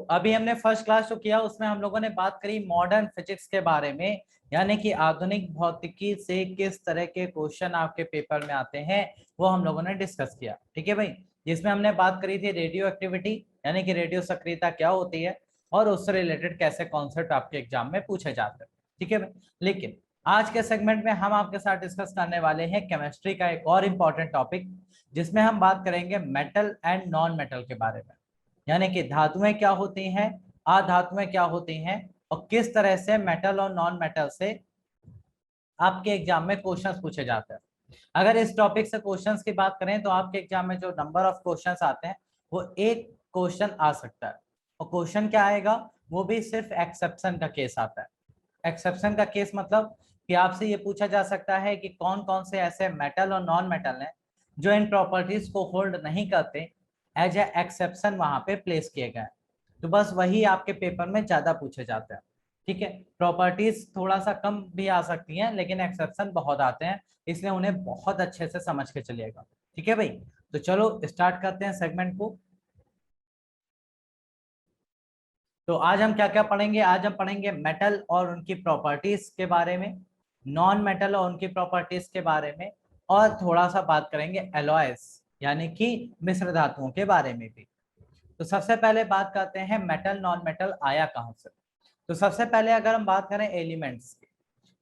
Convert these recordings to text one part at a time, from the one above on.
अभी हमने first class जो किया उसमें हम लोगों ने बात करी मॉडर्न फिजिक्स के बारे में, यानी कि आधुनिक भौतिकी से किस तरह के क्वेश्चन आपके पेपर में आते हैं वो हम लोगों ने डिस्कस किया। ठीक है भाई, जिसमें हमने बात करी थी रेडियो एक्टिविटी, यानी कि रेडियो सक्रियता क्या होती है और उससे रिलेटेड कैसे कॉन्सेप्ट आपके एग्जाम में पूछे जाते हैं। ठीक है भाई, लेकिन आज के सेगमेंट में हम आपके साथ डिस्कस करने वाले हैं केमिस्ट्री का एक और इम्पॉर्टेंट टॉपिक, जिसमें हम बात करेंगे मेटल एंड नॉन मेटल के बारे में, यानी कि धातुएं क्या होती हैं, अधातुएं क्या होती हैं और किस तरह से मेटल और नॉन मेटल से आपके एग्जाम में क्वेश्चंस पूछे जाते हैं। अगर इस टॉपिक से क्वेश्चंस की बात करें तो आपके एग्जाम में जो नंबर ऑफ क्वेश्चंस आते हैं वो एक क्वेश्चन आ सकता है, और क्वेश्चन क्या आएगा वो भी सिर्फ एक्सेप्शन का केस आता है। एक्सेप्शन का केस मतलब कि आपसे ये पूछा जा सकता है कि कौन कौन से ऐसे मेटल और नॉन मेटल हैं जो इन प्रॉपर्टीज को होल्ड नहीं करते, एज ए एक्सेप्शन वहां पे प्लेस किए गए। तो बस वही आपके पेपर में ज्यादा पूछे जाते हैं। ठीक है, प्रॉपर्टीज थोड़ा सा कम भी आ सकती हैं लेकिन एक्सेप्शन बहुत आते हैं, इसलिए उन्हें बहुत अच्छे से समझ के चलिएगा। ठीक है भाई, तो चलो स्टार्ट करते हैं सेगमेंट को। तो आज हम क्या क्या पढ़ेंगे, आज हम पढ़ेंगे मेटल और उनकी प्रॉपर्टीज के बारे में, नॉन मेटल और उनकी प्रॉपर्टीज के बारे में, और थोड़ा सा बात करेंगे एलॉयज यानी कि मिश्र धातुओं के बारे में भी। तो सबसे पहले बात करते हैं मेटल नॉन मेटल आया कहां से। तो सबसे पहले अगर हम बात करें एलिमेंट्स की,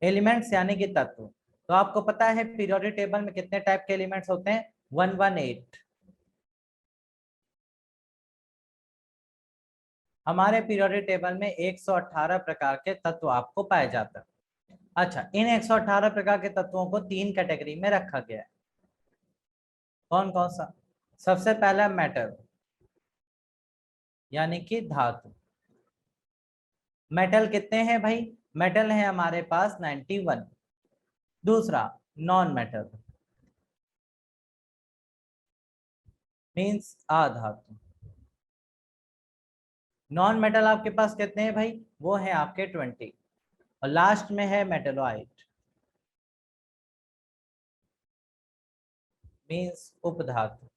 एलिमेंट्स यानी कि तत्व, तो आपको पता है पीरियोडिक टेबल में कितने टाइप के एलिमेंट्स होते हैं, 118। हमारे पीरियोडिक टेबल में 118 प्रकार के तत्व आपको पाए जाते हैं। अच्छा, इन 118 प्रकार के तत्वों को तीन कैटेगरी में रखा गया है। कौन कौन सा? सबसे पहला मेटल यानी कि धातु। मेटल कितने हैं भाई? मेटल है हमारे पास 91। दूसरा नॉन मेटल मीन्स अधातु। नॉन मेटल आपके पास कितने हैं भाई? वो है आपके 20। और लास्ट में है मेटलॉइड मीन्स उपधातु,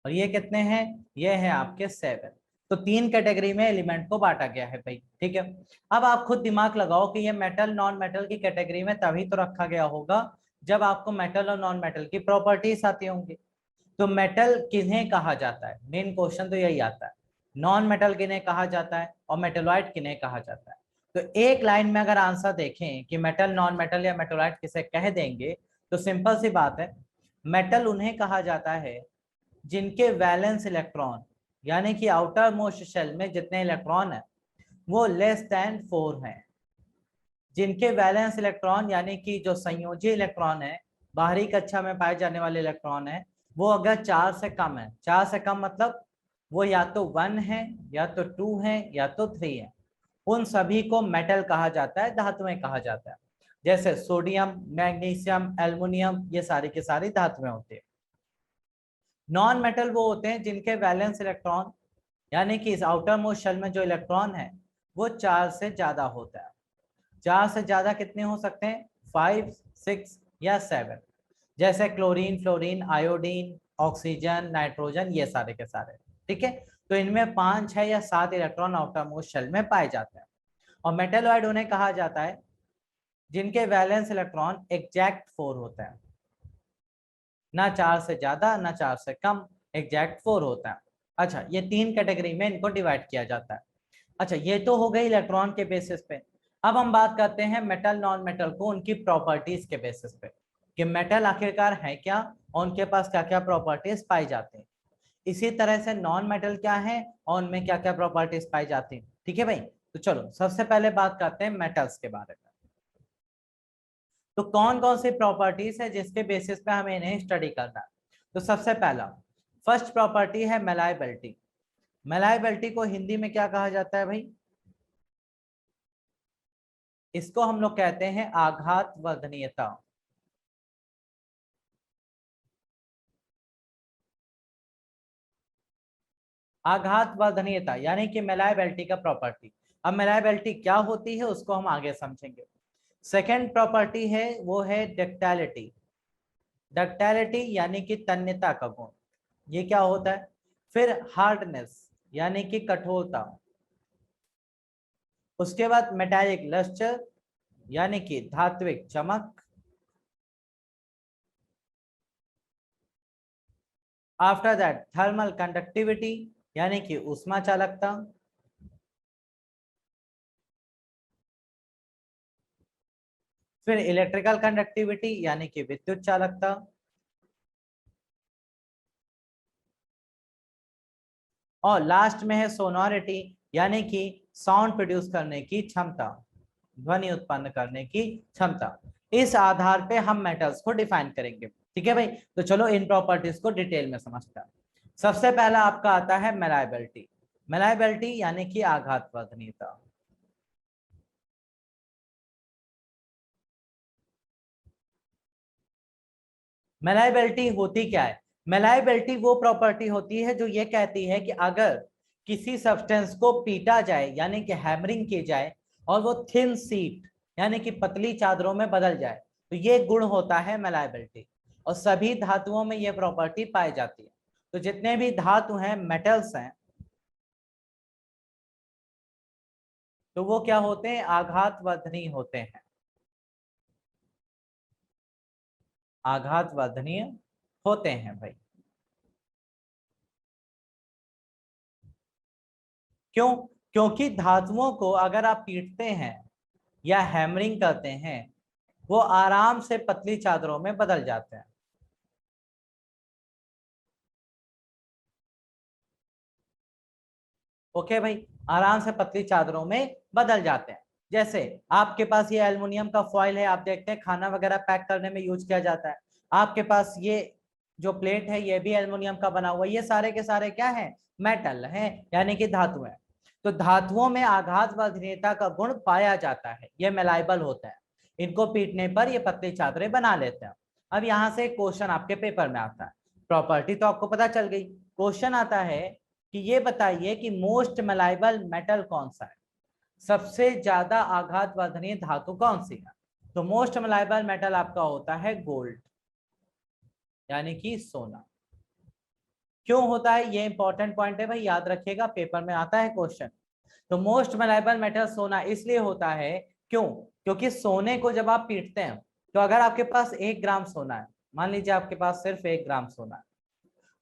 और ये कितने हैं? ये है आपके 7। तो तीन कैटेगरी में एलिमेंट को बांटा गया है भाई। ठीक है, अब आप खुद दिमाग लगाओ कि ये मेटल नॉन मेटल की कैटेगरी में तभी तो रखा गया होगा जब आपको मेटल और नॉन मेटल की प्रॉपर्टीज आती होंगी। तो मेटल किन्हें कहा जाता है, मेन क्वेश्चन तो यही आता है। नॉन मेटल किन्हें कहा जाता है और मेटलॉइड किन्हें कहा जाता है। तो एक लाइन में अगर आंसर देखें कि मेटल नॉन मेटल या मेटलॉइड किसे कह देंगे, तो सिंपल सी बात है, मेटल उन्हें कहा जाता है जिनके वैलेंस इलेक्ट्रॉन यानी कि आउटर मोस्ट शेल में जितने इलेक्ट्रॉन है वो लेस देन 4 हैं। जिनके वैलेंस इलेक्ट्रॉन यानी कि जो संयोजी इलेक्ट्रॉन है, बाहरी कक्षा में पाए जाने वाले इलेक्ट्रॉन है, वो अगर 4 से कम है, 4 से कम मतलब वो या तो 1 है या तो 2 है या तो 3 है, उन सभी को मेटल कहा जाता है, धातुएं कहा जाता है। जैसे सोडियम, मैग्नीशियम, एल्युमिनियम, ये सारी की सारी धातुएं होती है। नॉन मेटल वो होते हैं जिनके वैलेंस इलेक्ट्रॉन यानी कि इस आउटर मोस्ट शेल में जो इलेक्ट्रॉन है वो 4 से ज्यादा होता है। 4 से ज्यादा कितने हो सकते हैं? 5, 6 या 7। जैसे chlorine, fluorine, iodine, oxygen, nitrogen, ये सारे के सारे। ठीक है, तो इनमें 5, 6 या 7 इलेक्ट्रॉन आउटर मोस्ट शेल में पाए जाते हैं। और मेटलॉइड उन्हें कहा जाता है जिनके वैलेंस इलेक्ट्रॉन एग्जैक्ट 4 होता है, ना 4 से ज्यादा ना 4 से कम, एग्जैक्ट 4 होता है। अच्छा, ये तीन कैटेगरी में इनको डिवाइड किया जाता है। अच्छा, ये तो हो गई इलेक्ट्रॉन के बेसिस पे। अब हम बात करते हैं मेटल नॉन मेटल को उनकी प्रॉपर्टीज के बेसिस पे, कि मेटल आखिरकार है क्या और उनके पास क्या क्या प्रॉपर्टीज पाई जाती हैं। इसी तरह से नॉन मेटल क्या है और उनमें क्या क्या प्रॉपर्टीज पाई जाती हैं। ठीक है भाई, तो चलो सबसे पहले बात करते हैं मेटल्स के बारे में। तो कौन कौन सी प्रॉपर्टीज है जिसके बेसिस पे हमें इन्हें स्टडी करना है। तो सबसे पहला फर्स्ट प्रॉपर्टी है मेलायबिलिटी। मेलायबिलिटी को हिंदी में क्या कहा जाता है भाई? इसको हम लोग कहते हैं आघात वर्धनीयता। आघात वर्धनीयता यानी कि मेलायबिलिटी का प्रॉपर्टी। अब मेलायबिलिटी क्या होती है उसको हम आगे समझेंगे। सेकेंड प्रॉपर्टी है वो है डक्टाइलिटी। डक्टाइलिटी यानी कि तन्यता का गुण, ये क्या होता है? फिर हार्डनेस यानी कि कठोरता। उसके बाद मेटालिक लस्टर यानी कि धात्विक चमक। आफ्टर दैट थर्मल कंडक्टिविटी यानी कि ऊष्मा चालकता। फिर इलेक्ट्रिकल कंडक्टिविटी यानी कि विद्युत चालकता। और लास्ट में है सोनोरिटी यानी कि साउंड प्रोड्यूस करने की क्षमता, ध्वनि उत्पन्न करने की क्षमता। इस आधार पे हम मेटल्स को डिफाइन करेंगे। ठीक है भाई, तो चलो इन प्रॉपर्टीज को डिटेल में समझते हैं। सबसे पहला आपका आता है मेलाइबिलिटी। मेलाइबिलिटी यानी कि आघात वर्धनीयता। मेलाइबिलिटी होती क्या है? मेलाइबिलिटी वो प्रॉपर्टी होती है जो ये कहती है कि अगर किसी सब्सटेंस को पीटा जाए यानी कि हैमरिंग की जाए और वो थिन सीट यानी कि पतली चादरों में बदल जाए, तो ये गुण होता है मेलाइबिलिटी। और सभी धातुओं में ये प्रॉपर्टी पाई जाती है। तो जितने भी धातु हैं, मेटल्स हैं, तो वो क्या होते हैं? आघात वर्धनीय होते हैं। आघात वर्धनीय होते हैं भाई। क्यों? क्योंकि धातुओं को अगर आप पीटते हैं या हैमरिंग करते हैं, वो आराम से पतली चादरों में बदल जाते हैं। ओके भाई, आराम से पतली चादरों में बदल जाते हैं। जैसे आपके पास ये एल्युमिनियम का फॉइल है, आप देखते हैं खाना वगैरह पैक करने में यूज किया जाता है। आपके पास ये जो प्लेट है ये भी एल्युमिनियम का बना हुआ है। ये सारे के सारे क्या है? मेटल हैं, यानी कि धातु है। तो धातुओं में आघात वर्धनीयता का गुण पाया जाता है, ये मेलाइबल होता है। इनको पीटने पर ये पतली चादरें बना लेते हैं। अब यहाँ से क्वेश्चन आपके पेपर में आता है। प्रॉपर्टी तो आपको पता चल गई। क्वेश्चन आता है कि ये बताइए कि मोस्ट मलाइबल मेटल कौन सा है, सबसे ज्यादा आघात वर्धनीय धातु कौन सी है? तो मोस्ट मलाइबल मेटल आपका होता है गोल्ड, यानी कि सोना। क्यों होता है? ये इंपॉर्टेंट पॉइंट है भाई, याद रखिएगा, पेपर में आता है क्वेश्चन। तो मोस्ट मलाइबल मेटल सोना इसलिए होता है, क्यों? क्योंकि सोने को जब आप पीटते हैं, तो अगर आपके पास 1 ग्राम सोना है, मान लीजिए आपके पास सिर्फ 1 ग्राम सोना है,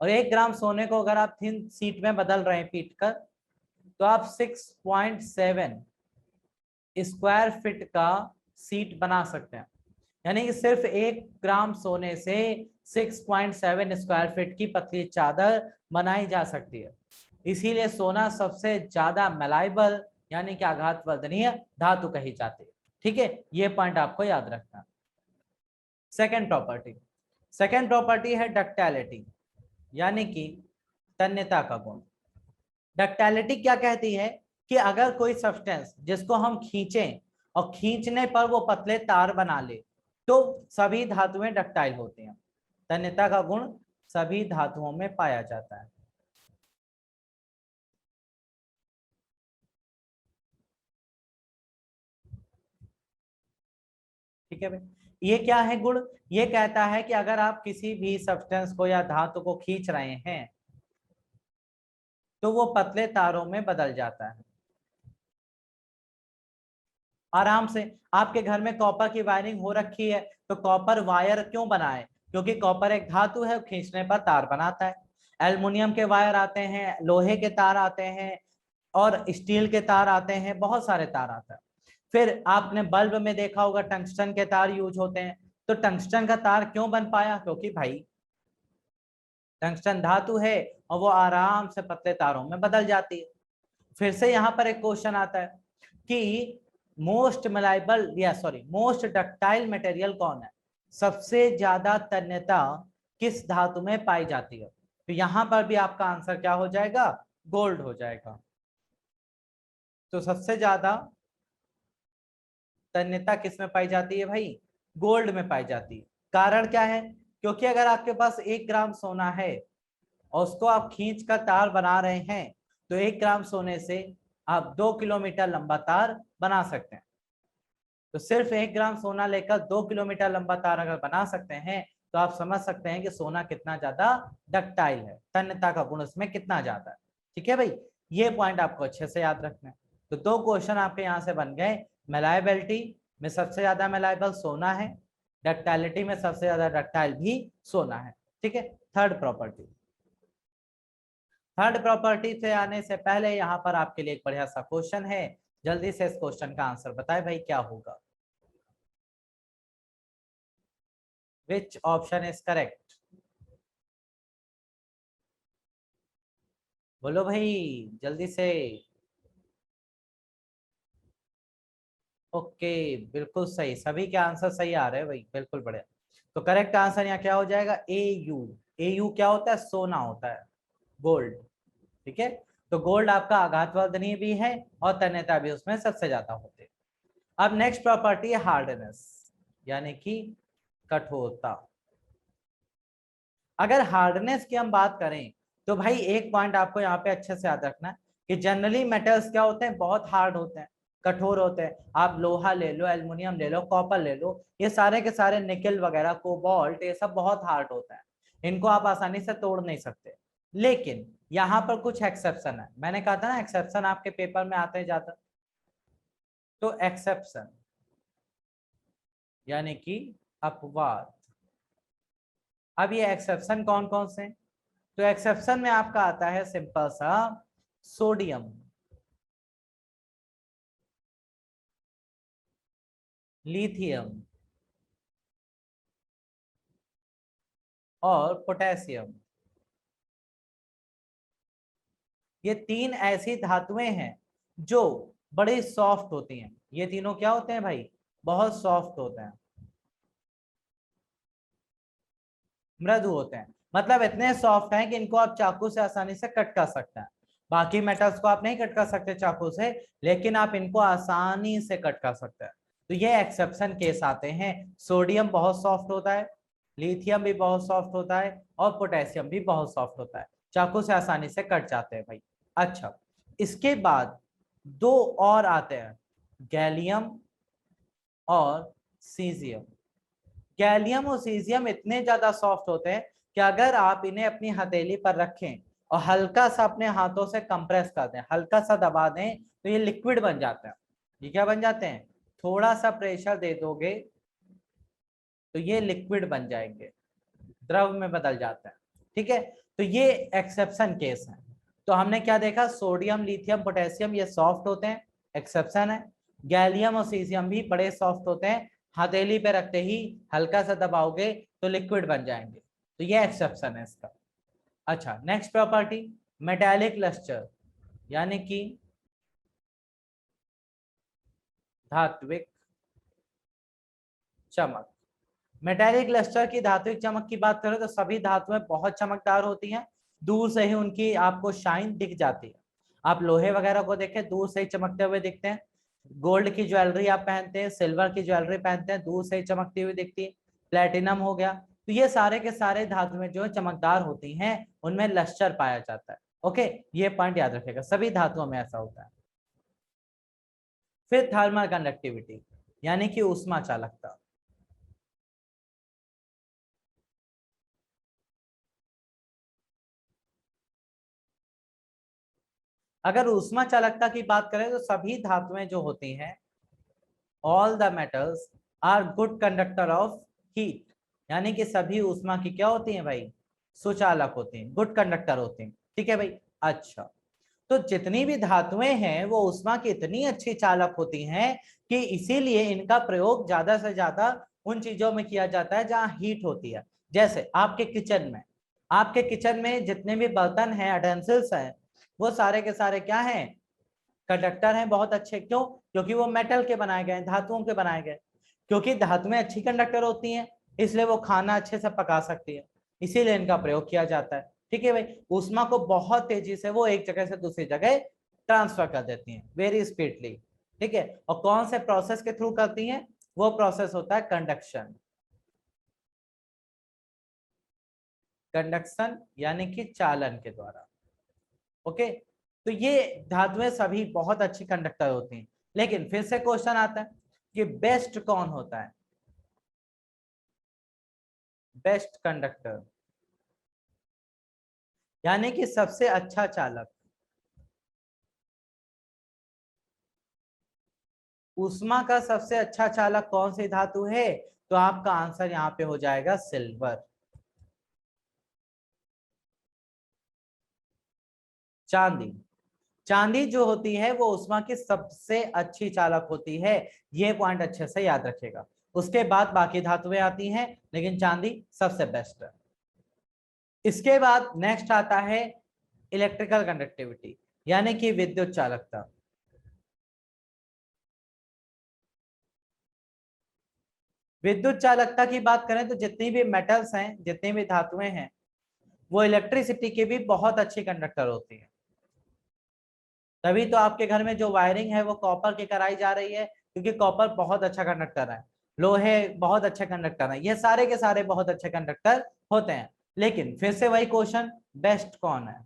और 1 ग्राम सोने को अगर आप थिन सीट में बदल रहे हैं पीट कर, तो आप 6.7 स्क्वायर फीट का सीट बना सकते हैं। यानी कि सिर्फ 1 ग्राम सोने से 6.7 स्क्वायर फीट की पतली चादर बनाई जा सकती है। इसीलिए सोना सबसे ज्यादा मलाइबल यानी कि आघात वर्धनीय धातु कही जाती है। ठीक है, ये पॉइंट आपको याद रखना है। सेकेंड प्रॉपर्टी, सेकेंड प्रॉपर्टी है डक्टालिटी, यानी कि तन्यता का गुण। डक्टालिटी क्या कहती है कि अगर कोई सब्सटेंस जिसको हम खींचें और खींचने पर वो पतले तार बना ले, तो सभी धातुएं डक्टाइल होती हैं। तन्यता का गुण सभी धातुओं में पाया जाता है। ठीक है भाई, ये क्या है गुण? ये कहता है कि अगर आप किसी भी सब्सटेंस को या धातु को खींच रहे हैं, तो वो पतले तारों में बदल जाता है आराम से। आपके घर में कॉपर की वायरिंग हो रखी है, तो कॉपर वायर क्यों बनाए? क्योंकि कॉपर एक धातु है, खींचने पर तार बनाता है। एल्युमिनियम के वायर आते हैं, लोहे के तार आते हैं, और स्टील के तार आते हैं, बहुत सारे तार आते हैं। फिर आपने बल्ब में देखा होगा टंगस्टन के तार यूज होते हैं। तो टंगस्टन का तार क्यों बन पाया? क्योंकि भाई टंगस्टन धातु है और वो आराम से पतले तारों में बदल जाती है। फिर से यहाँ पर एक क्वेश्चन आता है कि मोस्ट मलाइबल या सॉरी मोस्ट डक्टाइल मटेरियल कौन है, सबसे ज्यादा तन्यता किस धातु में पाई जाती है? तो यहाँ पर भी आपका आंसर क्या हो जाएगा? गोल्ड हो जाएगा। तो सबसे ज्यादा तन्यता किस में पाई जाती है भाई? गोल्ड में पाई जाती है। कारण क्या है? क्योंकि अगर आपके पास 1 ग्राम सोना है और उसको आप खींच कर तार बना रहे हैं, तो 1 ग्राम सोने से आप 2 किलोमीटर लंबा तार बना सकते हैं। तो सिर्फ 1 ग्राम सोना लेकर 2 किलोमीटर लंबा तार अगर बना सकते हैं, तो आप समझ सकते हैं कि सोना कितना ज्यादा डक्टाइल है, तन्यता का गुण उसमें कितना ज्यादा है। ठीक है भाई, ये पॉइंट आपको अच्छे से याद रखना है। तो दो क्वेश्चन आपके यहाँ से बन गए। मेलायबिलिटी में सबसे ज्यादा मेलायबल सोना है, डक्टाइलिटी में सबसे ज्यादा डक्टाइल भी सोना है। ठीक है। थर्ड प्रॉपर्टी, थर्ड प्रॉपर्टी से आने से पहले यहाँ पर आपके लिए एक बढ़िया सा क्वेश्चन है, जल्दी से इस क्वेश्चन का आंसर बताए भाई क्या होगा। Which option is correct? बोलो भाई जल्दी से। ओके, बिल्कुल सही, सभी के आंसर सही आ रहे हैं भाई, बिल्कुल बढ़िया। तो करेक्ट आंसर यहाँ क्या हो जाएगा? ए यू। ए यू क्या होता है? सोना होता है, गोल्ड। ठीक है। तो गोल्ड आपका आघातवर्धनीय भी है और तन्यता भी उसमें सबसे ज्यादा होती है। अब नेक्स्ट प्रॉपर्टी है हार्डनेस, यानी कि कठोरता। अगर हार्डनेस की हम बात करें तो भाई एक पॉइंट आपको यहाँ पे अच्छे से याद रखना है कि जनरली मेटल्स क्या होते हैं? बहुत हार्ड होते हैं, कठोर होते हैं। आप लोहा ले लो, एल्युमिनियम ले लो, कॉपर ले लो, ये सारे के सारे निकेल वगैरह, कोबाल्ट, ये सब बहुत हार्ड होता है, इनको आप आसानी से तोड़ नहीं सकते। लेकिन यहाँ पर कुछ एक्सेप्शन है, मैंने कहा था ना एक्सेप्शन आपके पेपर में आते जाते। तो एक्सेप्शन यानी कि अपवाद। अब ये एक्सेप्शन कौन कौन से? तो एक्सेप्शन में आपका आता है सिंपल सा सोडियम, लिथियम और पोटेशियम। ये तीन ऐसी धातुएं हैं जो बड़ी सॉफ्ट होती हैं। ये तीनों क्या होते हैं भाई? बहुत सॉफ्ट होते हैं, मृदु होते हैं। मतलब इतने सॉफ्ट हैं कि इनको आप चाकू से आसानी से कट कर सकते हैं। बाकी मेटल्स को आप नहीं कट कर सकते चाकू से, लेकिन आप इनको आसानी से कट कर सकते हैं। तो ये एक्सेप्शन केस आते हैं। सोडियम बहुत सॉफ्ट होता है, लिथियम भी बहुत सॉफ्ट होता है और पोटेशियम भी बहुत सॉफ्ट होता है, चाकू से आसानी से कट जाते हैं भाई। अच्छा, इसके बाद दो और आते हैं, गैलियम और सीजियम। गैलियम और सीजियम इतने ज्यादा सॉफ्ट होते हैं कि अगर आप इन्हें अपनी हथेली पर रखें और हल्का सा अपने हाथों से कंप्रेस कर दें, हल्का सा दबा दें, तो ये लिक्विड बन जाते हैं। ये क्या बन जाते हैं? थोड़ा सा प्रेशर दे दोगे तो ये लिक्विड बन जाएंगे, द्रव में बदल जाता है। ठीक है। तो ये एक्सेप्शन केस है। तो हमने क्या देखा? सोडियम, लिथियम, पोटेशियम ये सॉफ्ट होते हैं, एक्सेप्शन है। गैलियम और सीजियम भी बड़े सॉफ्ट होते हैं, हथेली पे रखते ही हल्का सा दबाओगे तो लिक्विड बन जाएंगे। तो ये एक्सेप्शन है इसका। अच्छा, नेक्स्ट प्रॉपर्टी, मेटालिक लस्टर, यानी कि धात्विक चमक। मेटालिक लस्टर की धात्विक चमक की बात करें तो सभी धातुएं बहुत चमकदार होती हैं, दूर से ही उनकी आपको शाइन दिख जाती है। आप लोहे वगैरह को देखें, दूर से ही चमकते हुए दिखते हैं। गोल्ड की ज्वेलरी आप पहनते हैं, सिल्वर की ज्वेलरी पहनते हैं, दूर से ही चमकती हुई दिखती है। प्लेटिनम हो गया, तो ये सारे के सारे धातुएं जो चमकदार होती हैं उनमें लस्टर पाया जाता है। ओके, ये पॉइंट याद रखेगा, सभी धातुओं में ऐसा होता है। फिर थर्मल कंडक्टिविटी, यानी कि ऊष्मा चालकता। अगर ऊष्मा चालकता की बात करें तो सभी धातुएं जो होती हैं, all the metals are good conductor of heat, यानी कि सभी ऊष्मा की क्या होती हैं भाई? सुचालक होती हैं, गुड कंडक्टर होती हैं। ठीक है भाई। अच्छा, तो जितनी भी धातुएं हैं वो ऊष्मा की इतनी अच्छी चालक होती हैं कि इसीलिए इनका प्रयोग ज्यादा से ज्यादा उन चीजों में किया जाता है जहां हीट होती है। जैसे आपके किचन में, आपके किचन में जितने भी बर्तन हैं, अटेंसिल्स हैं, वो सारे के सारे क्या हैं? कंडक्टर हैं, बहुत अच्छे। क्यों? क्योंकि वो मेटल के बनाए गए, धातुओं के बनाए गए। क्योंकि धातुएं अच्छी कंडक्टर होती हैं इसलिए वो खाना अच्छे से पका सकती है, इसीलिए इनका प्रयोग किया जाता है। ठीक है भाई। ऊष्मा को बहुत तेजी से वो एक जगह से दूसरी जगह ट्रांसफर कर देती हैं, वेरी स्पीडली। ठीक है। और कौन से प्रोसेस के थ्रू करती हैं? वो प्रोसेस होता है कंडक्शन। कंडक्शन यानी कि चालन के द्वारा। ओके। तो ये धातुएं सभी बहुत अच्छी कंडक्टर होती हैं। लेकिन फिर से क्वेश्चन आता है कि बेस्ट कौन होता है? बेस्ट कंडक्टर यानी कि सबसे अच्छा चालक। ऊष्मा का सबसे अच्छा चालक कौन सी धातु है, तो आपका आंसर यहाँ पे हो जाएगा सिल्वर। चांदी, चांदी जो होती है वो ऊष्मा की सबसे अच्छी चालक होती है, ये पॉइंट अच्छे से याद रखेगा। उसके बाद बाकी धातुएं आती हैं, लेकिन चांदी सबसे बेस्ट है। इसके बाद नेक्स्ट आता है इलेक्ट्रिकल कंडक्टिविटी, यानी कि विद्युत चालकता। विद्युत चालकता की बात करें तो जितनी भी मेटल्स हैं, जितनी भी धातुएं हैं, वो इलेक्ट्रिसिटी की भी बहुत अच्छी कंडक्टर होती है। तभी तो आपके घर में जो वायरिंग है वो कॉपर की कराई जा रही है, क्योंकि कॉपर बहुत अच्छा कंडक्टर है, लोहे बहुत अच्छे कंडक्टर है, ये सारे के सारे बहुत अच्छे कंडक्टर होते हैं। लेकिन फिर से वही क्वेश्चन, बेस्ट कौन है?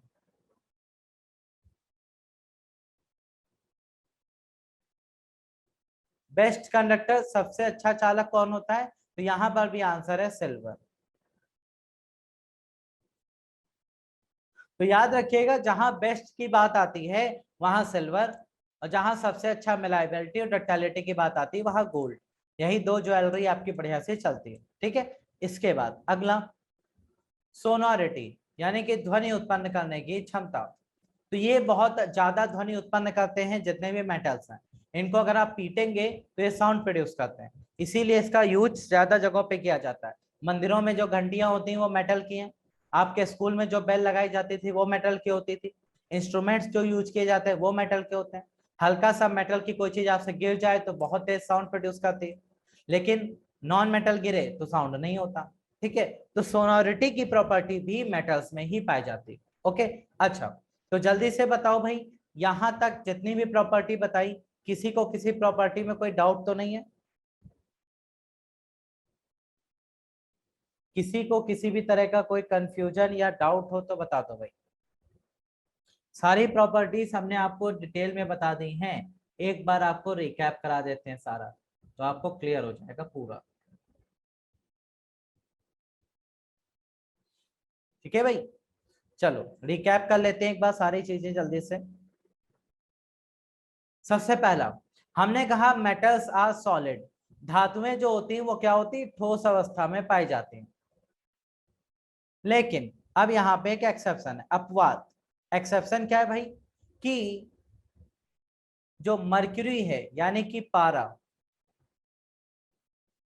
बेस्ट कंडक्टर, सबसे अच्छा चालक कौन होता है? तो यहां पर भी आंसर है सिल्वर। तो याद रखिएगा, जहां बेस्ट की बात आती है वहां सिल्वर, और जहां सबसे अच्छा मिलायबिलिटी और डक्टिलिटी की बात आती है वहां गोल्ड। यही दो ज्वेलरी आपकी बढ़िया से चलती है, ठीक है। इसके बाद अगला सोनोरिटी, यानी कि ध्वनि उत्पन्न करने की क्षमता। तो ये बहुत ज्यादा ध्वनि उत्पन्न करते हैं जितने भी मेटल्स हैं, इनको अगर आप पीटेंगे तो ये साउंड प्रोड्यूस करते हैं, इसीलिए इसका यूज ज्यादा जगहों पे किया जाता है। मंदिरों में जो घंटियां होती हैं वो मेटल की हैं, आपके स्कूल में जो बेल लगाई जाती थी वो मेटल की होती थी, इंस्ट्रूमेंट्स जो यूज किए जाते हैं वो मेटल के होते हैं। हल्का सा मेटल की कोई चीज आपसे गिर जाए तो बहुत तेज साउंड प्रोड्यूस करती है, लेकिन नॉन मेटल गिरे तो साउंड नहीं होता, ठीक है। तो सोनोरिटी की प्रॉपर्टी भी मेटल्स में ही पाई जाती है। ओके, अच्छा, तो जल्दी से बताओ भाई, यहां तक जितनी भी प्रॉपर्टी बताई, किसी को किसी प्रॉपर्टी में कोई डाउट तो नहीं है? किसी को किसी भी तरह का कोई कंफ्यूजन या डाउट हो तो बता दो भाई। सारी प्रॉपर्टीज हमने आपको डिटेल में बता दी हैं, एक बार आपको रिकैप करा देते हैं सारा, तो आपको क्लियर हो जाएगा पूरा। ठीक है भाई, चलो रिकैप कर लेते हैं एक बार सारी चीजें जल्दी से। सबसे पहला हमने कहा मेटल्स आर सॉलिड, धातुएं जो होती हैं वो क्या होती है, ठोस अवस्था में पाई जाती हैं। लेकिन अब यहाँ पे एक एक्सेप्शन है, अपवाद। एक्सेप्शन क्या है भाई, कि जो मर्क्यूरी है यानी कि पारा,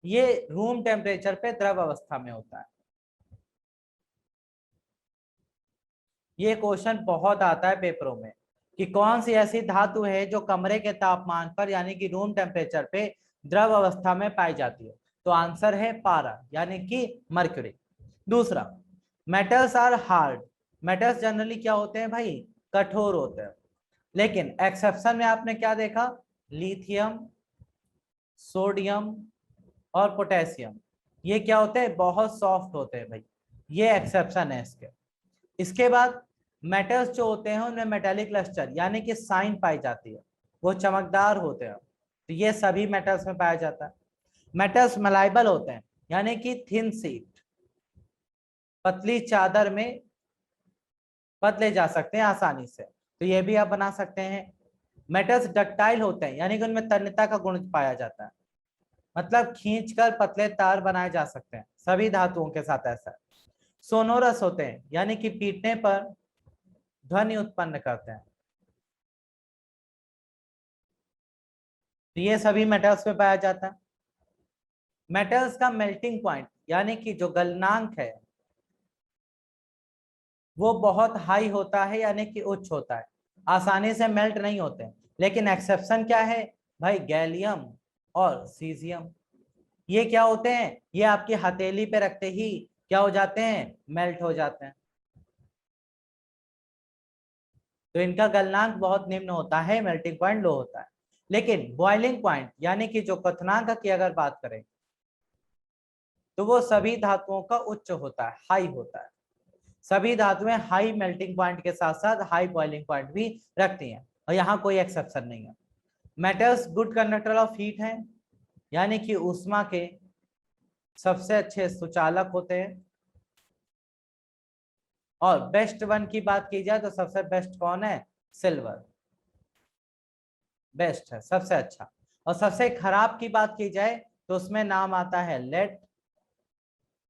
ये रूम टेम्परेचर पे द्रव अवस्था में होता है। ये क्वेश्चन बहुत आता है पेपरों में, कि कौन सी ऐसी धातु है जो कमरे के तापमान पर यानी कि रूम टेम्परेचर पे द्रव अवस्था में पाई जाती है, तो आंसर है पारा यानी कि मर्क्यूरी। दूसरा, metals are hard, metals generally क्या होते हैं भाई, कठोर होते हैं। लेकिन एक्सेप्शन में आपने क्या देखा, लिथियम, सोडियम और पोटेशियम, ये क्या होते हैं, बहुत सॉफ्ट होते हैं भाई, ये एक्सेप्शन है इसके। इसके बाद मेटल्स जो होते हैं उनमें मेटेलिक लस्टर यानी कि साइन पाई जाती है, वो चमकदार होते हैं, तो ये सभी मेटल्स में पाया जाता है। मेटल्स मलाइबल होते हैं, यानी कि थिन सीट, पतली चादर में बदले जा सकते हैं आसानी से, तो ये भी आप बना सकते हैं। मेटल्स डक्टाइल होते हैं, यानी कि उनमें तन्यता का गुण पाया जाता है, मतलब खींचकर पतले तार बनाए जा सकते हैं, सभी धातुओं के साथ ऐसा है। सोनोरस होते हैं, यानी कि पीटने पर ध्वनि उत्पन्न करते हैं, तो ये सभी मेटल्स में पाया जाता है। मेटल्स का मेल्टिंग पॉइंट यानी कि जो गलनांक है वो बहुत हाई होता है, यानी कि उच्च होता है, आसानी से मेल्ट नहीं होते। लेकिन एक्सेप्शन क्या है भाई, गैलियम और सीजियम, ये क्या होते हैं, ये आपकी हथेली पे रखते ही क्या हो जाते हैं, मेल्ट हो जाते हैं। तो इनका गलनांक बहुत निम्न होता है, मेल्टिंग पॉइंट लो होता है। लेकिन बॉइलिंग पॉइंट यानी कि जो क्वथनांक की अगर बात करें, तो वो सभी धातुओं का उच्च होता है, हाई होता है। सभी धातुएं हाई मेल्टिंग पॉइंट के साथ साथ हाई बॉइलिंग पॉइंट भी रखती हैं, और यहाँ कोई एक्सेप्शन नहीं है। Metals good conductor of heat हैं, यानी कि ऊष्मा के सबसे अच्छे सुचालक होते हैं। और बेस्ट वन की बात की जाए तो सबसे बेस्ट कौन है, सिल्वर बेस्ट है, सबसे अच्छा। और सबसे खराब की बात की जाए तो उसमें नाम आता है लेड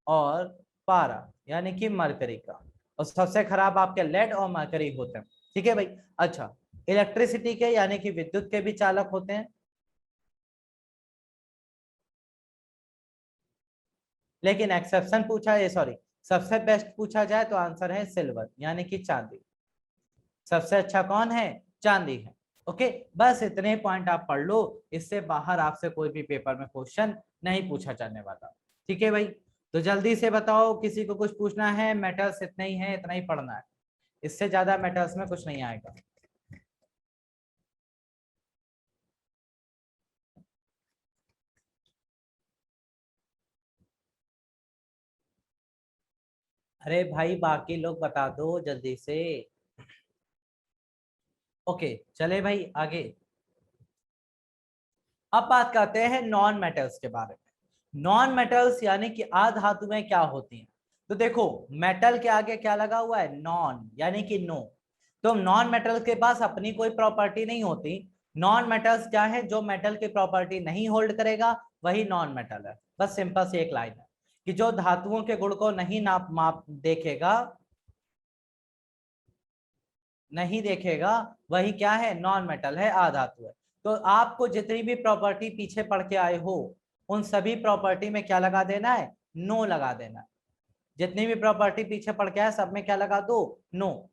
और पारा यानी कि मरकरी का, और सबसे खराब आपके लेड और मरकरी होते हैं। ठीक है भाई। अच्छा, इलेक्ट्रिसिटी के यानी कि विद्युत के भी चालक होते हैं, लेकिन एक्सेप्शन पूछा है, सॉरी, सबसे बेस्ट पूछा जाए तो आंसर है सिल्वर यानी कि चांदी। सबसे अच्छा कौन है? चांदी है। ओके, बस इतने पॉइंट आप पढ़ लो, इससे बाहर आपसे कोई भी पेपर में क्वेश्चन नहीं पूछा जाने वाला। ठीक है भाई, तो जल्दी से बताओ किसी को कुछ पूछना है? मेटल्स इतने ही है, इतना ही पढ़ना है, इससे ज्यादा मेटल्स में कुछ नहीं आएगा। अरे भाई बाकी लोग बता दो जल्दी से। ओके चले भाई आगे। अब बात करते हैं नॉन मेटल्स के बारे में। नॉन मेटल्स यानी कि अधातुएं क्या होती हैं? तो देखो, मेटल के आगे क्या लगा हुआ है? नॉन यानी कि नो। तो नॉन मेटल के पास अपनी कोई प्रॉपर्टी नहीं होती। नॉन मेटल्स क्या है? जो मेटल की प्रॉपर्टी नहीं होल्ड करेगा वही नॉन मेटल है। बस सिंपल सी एक लाइन है कि जो धातुओं के गुण को नहीं नाप माप देखेगा, नहीं देखेगा, वही क्या है? नॉन मेटल है, अधातु है। तो आपको जितनी भी प्रॉपर्टी पीछे पढ़ के आए हो उन सभी प्रॉपर्टी में क्या लगा देना है? नो लगा देना है। जितनी भी प्रॉपर्टी पीछे पढ़ के आए सब में क्या लगा दो? नो।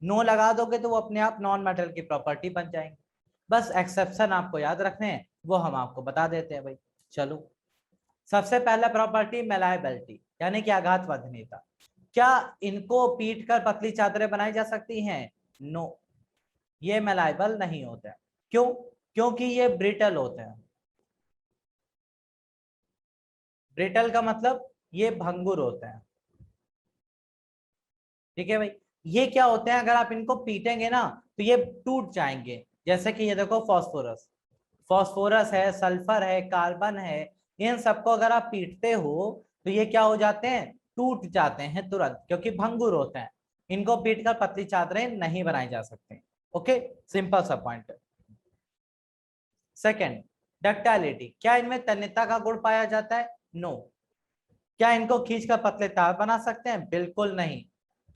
नो लगा दोगे तो वो अपने आप नॉन मेटल की प्रॉपर्टी बन जाएंगे। बस एक्सेप्शन आपको याद रखने हैं, वो हम आपको बता देते हैं भाई। चलो, सबसे पहला प्रॉपर्टी मेलायबिलिटी यानी कि आघात वंधनीयता। क्या इनको पीट कर पतली चादरें बनाई जा सकती हैं? नो, ये मेलाइबल नहीं होते हैं। क्यों? क्योंकि ये ब्रिटल होते हैं। ब्रिटल का मतलब ये भंगुर होते हैं। ठीक है भाई, ये क्या होते हैं? अगर आप इनको पीटेंगे ना तो ये टूट जाएंगे। जैसे कि ये देखो, फॉस्फोरस, फॉस्फोरस है, सल्फर है, कार्बन है, इन सबको अगर आप पीटते हो तो ये क्या हो जाते हैं? टूट जाते हैं तुरंत, क्योंकि भंगुर होते हैं। इनको पीट कर पतली चादरें नहीं बनाई जा सकती। ओके, सिंपल सा पॉइंट है। सेकेंड, डक्टाइलिटी। क्या इनमें तन्यता का गुण पाया जाता है? नो। क्या इनको खींचकर पतले तार बना सकते हैं? बिल्कुल नहीं।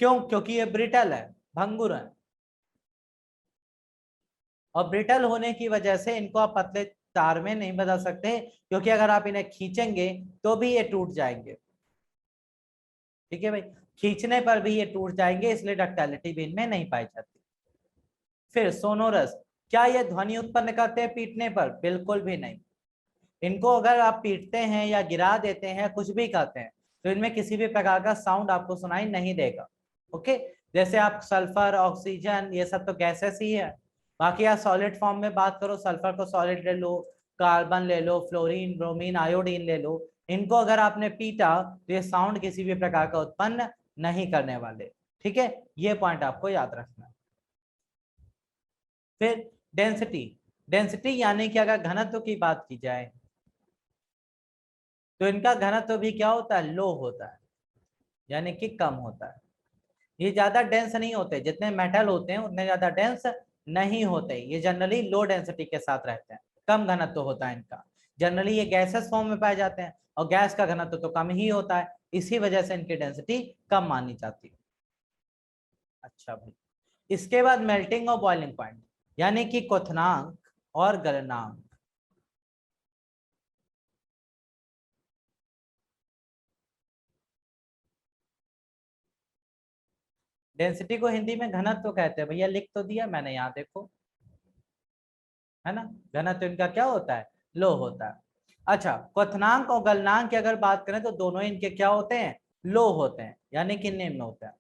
क्यों? क्योंकि ये ब्रिटल है, भंगुर है। और ब्रिटल होने की वजह से इनको आप पतले तार में नहीं बदल सकते, क्योंकि अगर आप इन्हें खींचेंगे तो भी ये टूट जाएंगे। ठीक है भाई, खींचने पर भी ये टूट जाएंगे, इसलिए डक्टाइलिटी भी इनमें नहीं पाई जाती। फिर सोनोरस। क्या ये ध्वनि उत्पन्न करते हैं पीटने पर? बिल्कुल भी नहीं। इनको अगर आप पीटते हैं या गिरा देते हैं, कुछ भी करते हैं, तो इनमें किसी भी प्रकार का साउंड आपको सुनाई नहीं देगा। ओके, जैसे आप सल्फर, ऑक्सीजन, ये सब तो गैसेस ही है। बाकी आप सॉलिड फॉर्म में बात करो, सल्फर को सॉलिड ले लो, कार्बन ले लो, फ्लोरीन, ब्रोमीन, आयोडीन ले लो, इनको अगर आपने पीटा तो ये साउंड किसी भी प्रकार का उत्पन्न नहीं करने वाले। ठीक है, ये पॉइंट आपको याद रखना है। फिर डेंसिटी। डेंसिटी यानी कि अगर घनत्व की बात की जाए तो इनका घनत्व भी क्या होता है? लो होता है, यानी कि कम होता है। ये ज्यादा डेंस नहीं होते, जितने मेटल होते हैं उतने ज्यादा डेंस नहीं होते। ये जनरली लो डेंसिटी के साथ रहते हैं, कम घनत्व होता है इनका। जनरली ये गैसेस फॉर्म में पाए जाते हैं और गैस का घनत्व तो कम ही होता है, इसी वजह से इनकी डेंसिटी कम मानी जाती है। अच्छा भाई, इसके बाद मेल्टिंग और बॉइलिंग पॉइंट यानी कि क्वथनांक और गलनांक। डेंसिटी को हिंदी में घनत्व कहते हैं भैया, लिख तो दिया मैंने यहाँ, देखो, है ना। घनत्व इनका क्या होता है? लो होता है। अच्छा, क्वथनांक और गलनांक की अगर बात करें तो दोनों इनके क्या होते हैं? लो होते हैं, यानी कि निम्न होते हैं।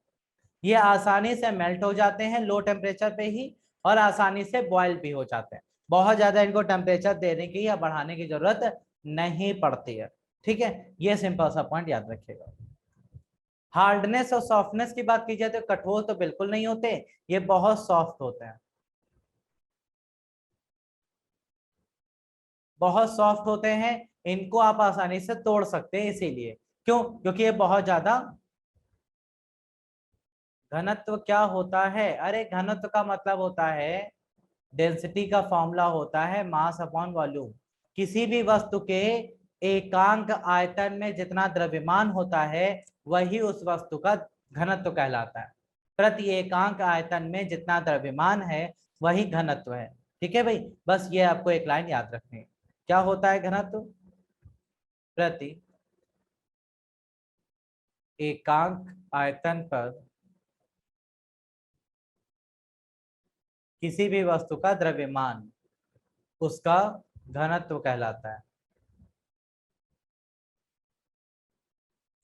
ये आसानी से मेल्ट हो जाते हैं लो टेम्परेचर पे ही, और आसानी से बॉयल भी हो जाते हैं। बहुत ज्यादा इनको टेम्परेचर देने की या बढ़ाने की जरूरत नहीं पड़ती है। ठीक है, ये सिंपल सा पॉइंट याद रखिएगा। हार्डनेस और सॉफ्टनेस की बात की जाए तो कठोर तो बिल्कुल नहीं होते, ये बहुत सॉफ्ट होते हैं। बहुत सॉफ्ट होते हैं, इनको आप आसानी से तोड़ सकते हैं, इसीलिए। क्यों? क्योंकि ये बहुत ज्यादा। घनत्व क्या होता है? अरे घनत्व का मतलब होता है डेंसिटी का फॉर्मूला होता है मास अपॉन वॉल्यूम। किसी भी वस्तु के एकांक आयतन में जितना द्रव्यमान होता है वही उस वस्तु का घनत्व कहलाता है। प्रति एकांक आयतन में जितना द्रव्यमान है वही घनत्व है। ठीक है भाई, बस ये आपको एक लाइन याद रखनी है। क्या होता है घनत्व? प्रति एकांक आयतन पर किसी भी वस्तु का द्रव्यमान उसका घनत्व कहलाता है।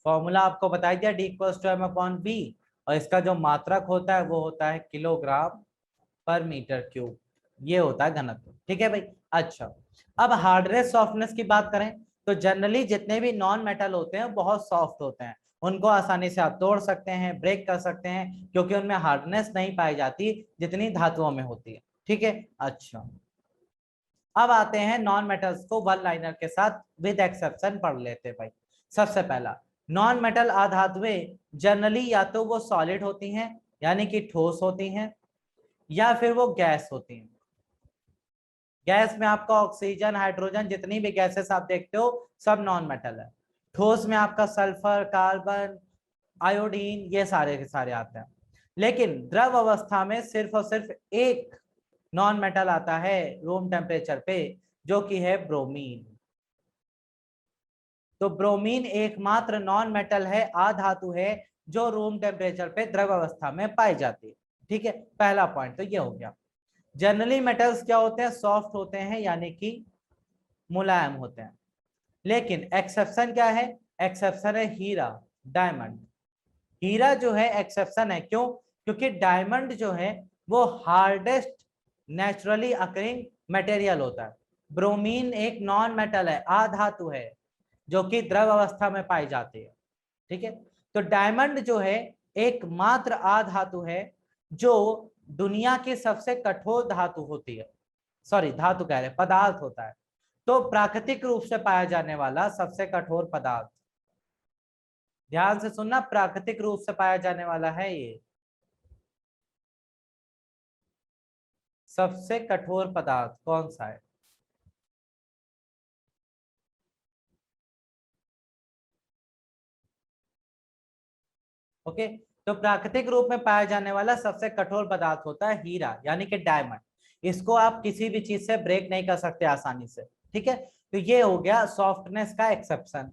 फॉर्मूला आपको बता दिया, D = m/v, और इसका जो मात्रक होता है वो होता है किलोग्राम पर मीटर क्यूब। ये होता है घनत्व। ठीक है भाई। अच्छा, अब हार्डनेस सॉफ्टनेस की बात करें तो जनरली जितने भी नॉन मेटल होते हैं बहुत सॉफ्ट होते हैं, उनको आसानी से आप तोड़ सकते हैं, ब्रेक कर सकते हैं, क्योंकि उनमें हार्डनेस नहीं पाई जाती जितनी धातुओं में होती है। ठीक है। अच्छा, अब आते हैं नॉन मेटल्स को वन लाइनर के साथ विद एक्सेप्शन पढ़ लेते हैं भाई। सबसे पहला, नॉन मेटल अधातुएं जनरली या तो वो सॉलिड होती हैं यानी कि ठोस होती हैं, या फिर वो गैस होती हैं। गैस में आपका ऑक्सीजन, हाइड्रोजन, जितनी भी गैसेस आप देखते हो सब नॉन मेटल है। ठोस में आपका सल्फर, कार्बन, आयोडीन, ये सारे के सारे आते हैं। लेकिन द्रव अवस्था में सिर्फ और सिर्फ एक नॉन मेटल आता है रूम टेम्परेचर पे, जो कि है ब्रोमीन। तो ब्रोमीन एकमात्र नॉन मेटल है, अधातु है, जो रूम टेम्परेचर पे द्रव अवस्था में पाई जाती है। ठीक है, पहला पॉइंट तो ये हो गया। जनरली मेटल्स क्या होते हैं? सॉफ्ट होते हैं यानी कि मुलायम होते हैं। लेकिन एक्सेप्शन क्या है? एक्सेप्शन है हीरा, डायमंड। हीरा जो है एक्सेप्शन है, क्यों? क्योंकि डायमंड जो है वो हार्डेस्ट नेचुरली अकरिंग मटेरियल होता है। ब्रोमीन एक नॉन मेटल है, अधातु है, जो कि द्रव अवस्था में पाई जाती है। ठीक है, तो डायमंड जो है एकमात्र अधातु है जो दुनिया की सबसे कठोर धातु होती है, सॉरी धातु कह रहे पदार्थ होता है। तो प्राकृतिक रूप से पाया जाने वाला सबसे कठोर पदार्थ, ध्यान से सुनना, प्राकृतिक रूप से पाया जाने वाला है ये सबसे कठोर पदार्थ कौन सा है? ओके, तो प्राकृतिक रूप में पाया जाने वाला सबसे कठोर पदार्थ होता है हीरा यानी कि डायमंड। इसको आप किसी भी चीज से ब्रेक नहीं कर सकते आसानी से। ठीक है, तो ये हो गया सॉफ्टनेस का एक्सेप्शन।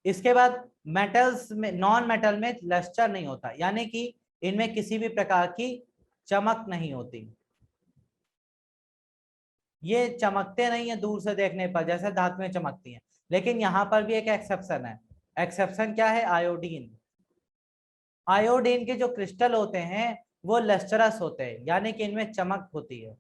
इसके बाद मेटल्स में, नॉन मेटल में लस्टर नहीं होता, यानी कि इनमें किसी भी प्रकार की चमक नहीं होती। ये चमकते नहीं है दूर से देखने पर जैसे धातुएं चमकती हैं। लेकिन यहाँ पर भी एक एक्सेप्शन है। एक्सेप्शन क्या है? आयोडीन। आयोडीन के जो क्रिस्टल होते हैं वो लस्टरस होते हैं, यानी कि इनमें चमक होती है,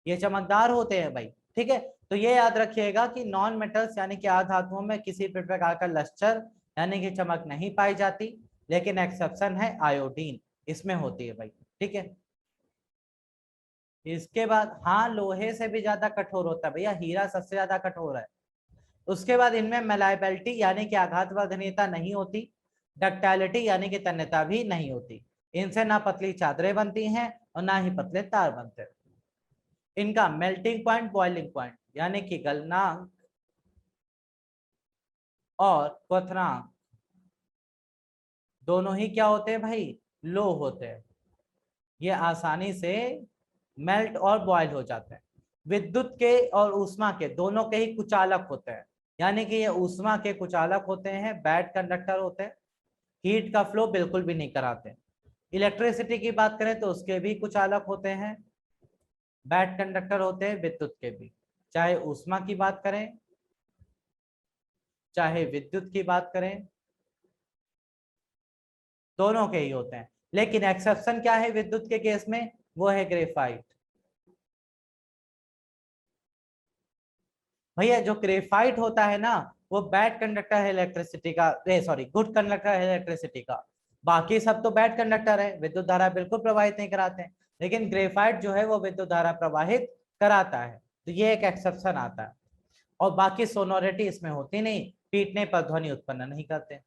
ये चमकदार होते हैं भाई। ठीक है, तो ये याद रखिएगा कि नॉन मेटल्स यानी कि आधातुओं में किसी भी प्रकार का लस्टर यानी कि चमक नहीं पाई जाती, लेकिन एक्सेप्शन है आयोडीन, इसमें होती है भाई। ठीक है, इसके बाद हाँ, लोहे से भी ज्यादा कठोर होता है भैया, हीरा सबसे ज्यादा कठोर है। उसके बाद इनमें मेलाइबिलिटी यानी कि आघात वघनीयता नहीं होती, डक्टाइलिटी यानी कि तन्यता भी नहीं होती। इनसे ना पतली चादरें बनती हैं और ना ही पतले तार बनते हैं। इनका मेल्टिंग पॉइंट, बॉइलिंग पॉइंट यानी कि गलनांक और क्वथनांक दोनों ही क्या होते हैं भाई? लो होते हैं। ये आसानी से मेल्ट और बॉयल हो जाते हैं। विद्युत के और ऊष्मा के दोनों के ही कुचालक होते हैं, यानी कि ये ऊष्मा के कुचालक होते हैं, बैड कंडक्टर होते हैं, हीट का फ्लो बिल्कुल भी नहीं कराते। इलेक्ट्रिसिटी की बात करें तो उसके भी कुचालक होते हैं, बैड कंडक्टर होते हैं विद्युत के भी। चाहे ऊष्मा की बात करें चाहे विद्युत की बात करें, दोनों के ही होते हैं। लेकिन एक्सेप्शन क्या है विद्युत के केस में? वो है ग्रेफाइट। भैया जो ग्रेफाइट होता है ना वो बैड कंडक्टर है इलेक्ट्रिसिटी का, सॉरी गुड कंडक्टर है इलेक्ट्रिसिटी का। बाकी सब तो बैड कंडक्टर है, विद्युत धारा बिल्कुल प्रवाहित नहीं कराते हैं, लेकिन ग्रेफाइट जो है वो विद्युत धारा प्रवाहित कराता है। तो ये एक एक्सेप्शन आता है। और बाकी सोनोरिटी इसमें होती नहीं, पीटने पर ध्वनि उत्पन्न नहीं करते।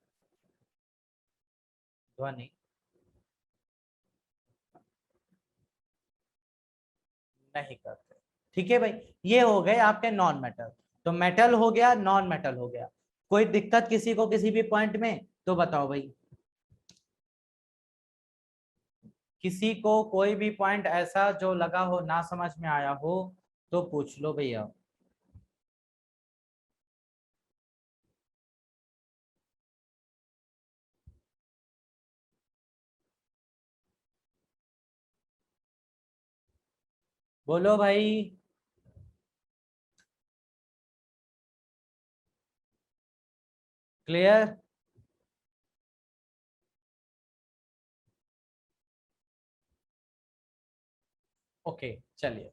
ध्वनि नहीं करते। ठीक है भाई, ये हो गए आपके नॉन मेटल। तो मेटल हो गया, नॉन मेटल हो गया। कोई दिक्कत किसी को किसी भी पॉइंट में तो बताओ भाई, किसी को कोई भी पॉइंट ऐसा जो लगा हो ना समझ में आया हो तो पूछ लो भैया। बोलो भाई। क्लियर? ओके चलिए।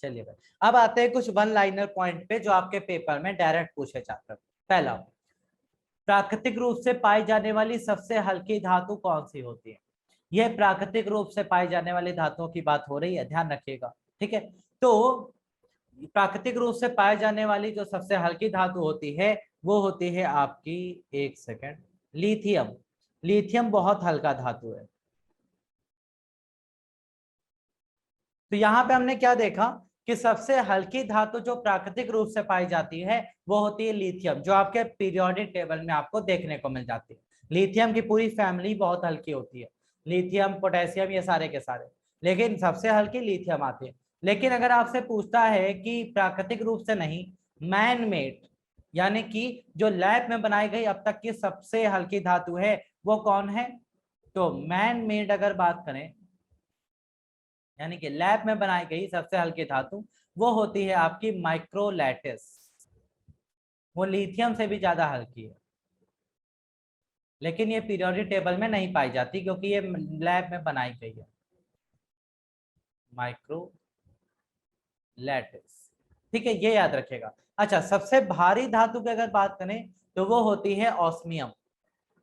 चलिए भाई, अब आते हैं कुछ वन लाइनर पॉइंट पे जो आपके पेपर में डायरेक्ट पूछे जाते हैं। पहला, प्राकृतिक रूप से पाई जाने वाली सबसे हल्की धातु कौन सी होती है? यह प्राकृतिक रूप से पाई जाने वाली धातुओं की बात हो रही है, ध्यान रखिएगा। ठीक है, तो प्राकृतिक रूप से पाए जाने वाली जो सबसे हल्की धातु होती है वो होती है आपकी, एक सेकेंड, लिथियम। लिथियम बहुत हल्का धातु है। तो यहाँ पे हमने क्या देखा कि सबसे हल्की धातु जो प्राकृतिक रूप से पाई जाती है वो होती है लिथियम, जो आपके पीरियोडिक टेबल में आपको देखने को मिल जाती है। लिथियम की पूरी फैमिली बहुत हल्की होती है, लिथियम, पोटेशियम, ये सारे के सारे, लेकिन सबसे हल्की लिथियम आती है। लेकिन अगर आपसे पूछता है कि प्राकृतिक रूप से नहीं, मैन मेड, यानी कि जो लैब में बनाई गई अब तक की सबसे हल्की धातु है, वो कौन है? तो मैन मेड अगर बात करें, यानी कि लैब में बनाई गई सबसे हल्की धातु, वो होती है आपकी माइक्रोलैटिस। वो लिथियम से भी ज्यादा हल्की है, लेकिन ये पीरियोडिक टेबल में नहीं पाई जाती क्योंकि ये लैब में बनाई गई है। माइक्रोलैटिस, ठीक है, ये याद रखिएगा। अच्छा, सबसे भारी धातु की अगर बात करें तो वो होती है ऑस्मियम।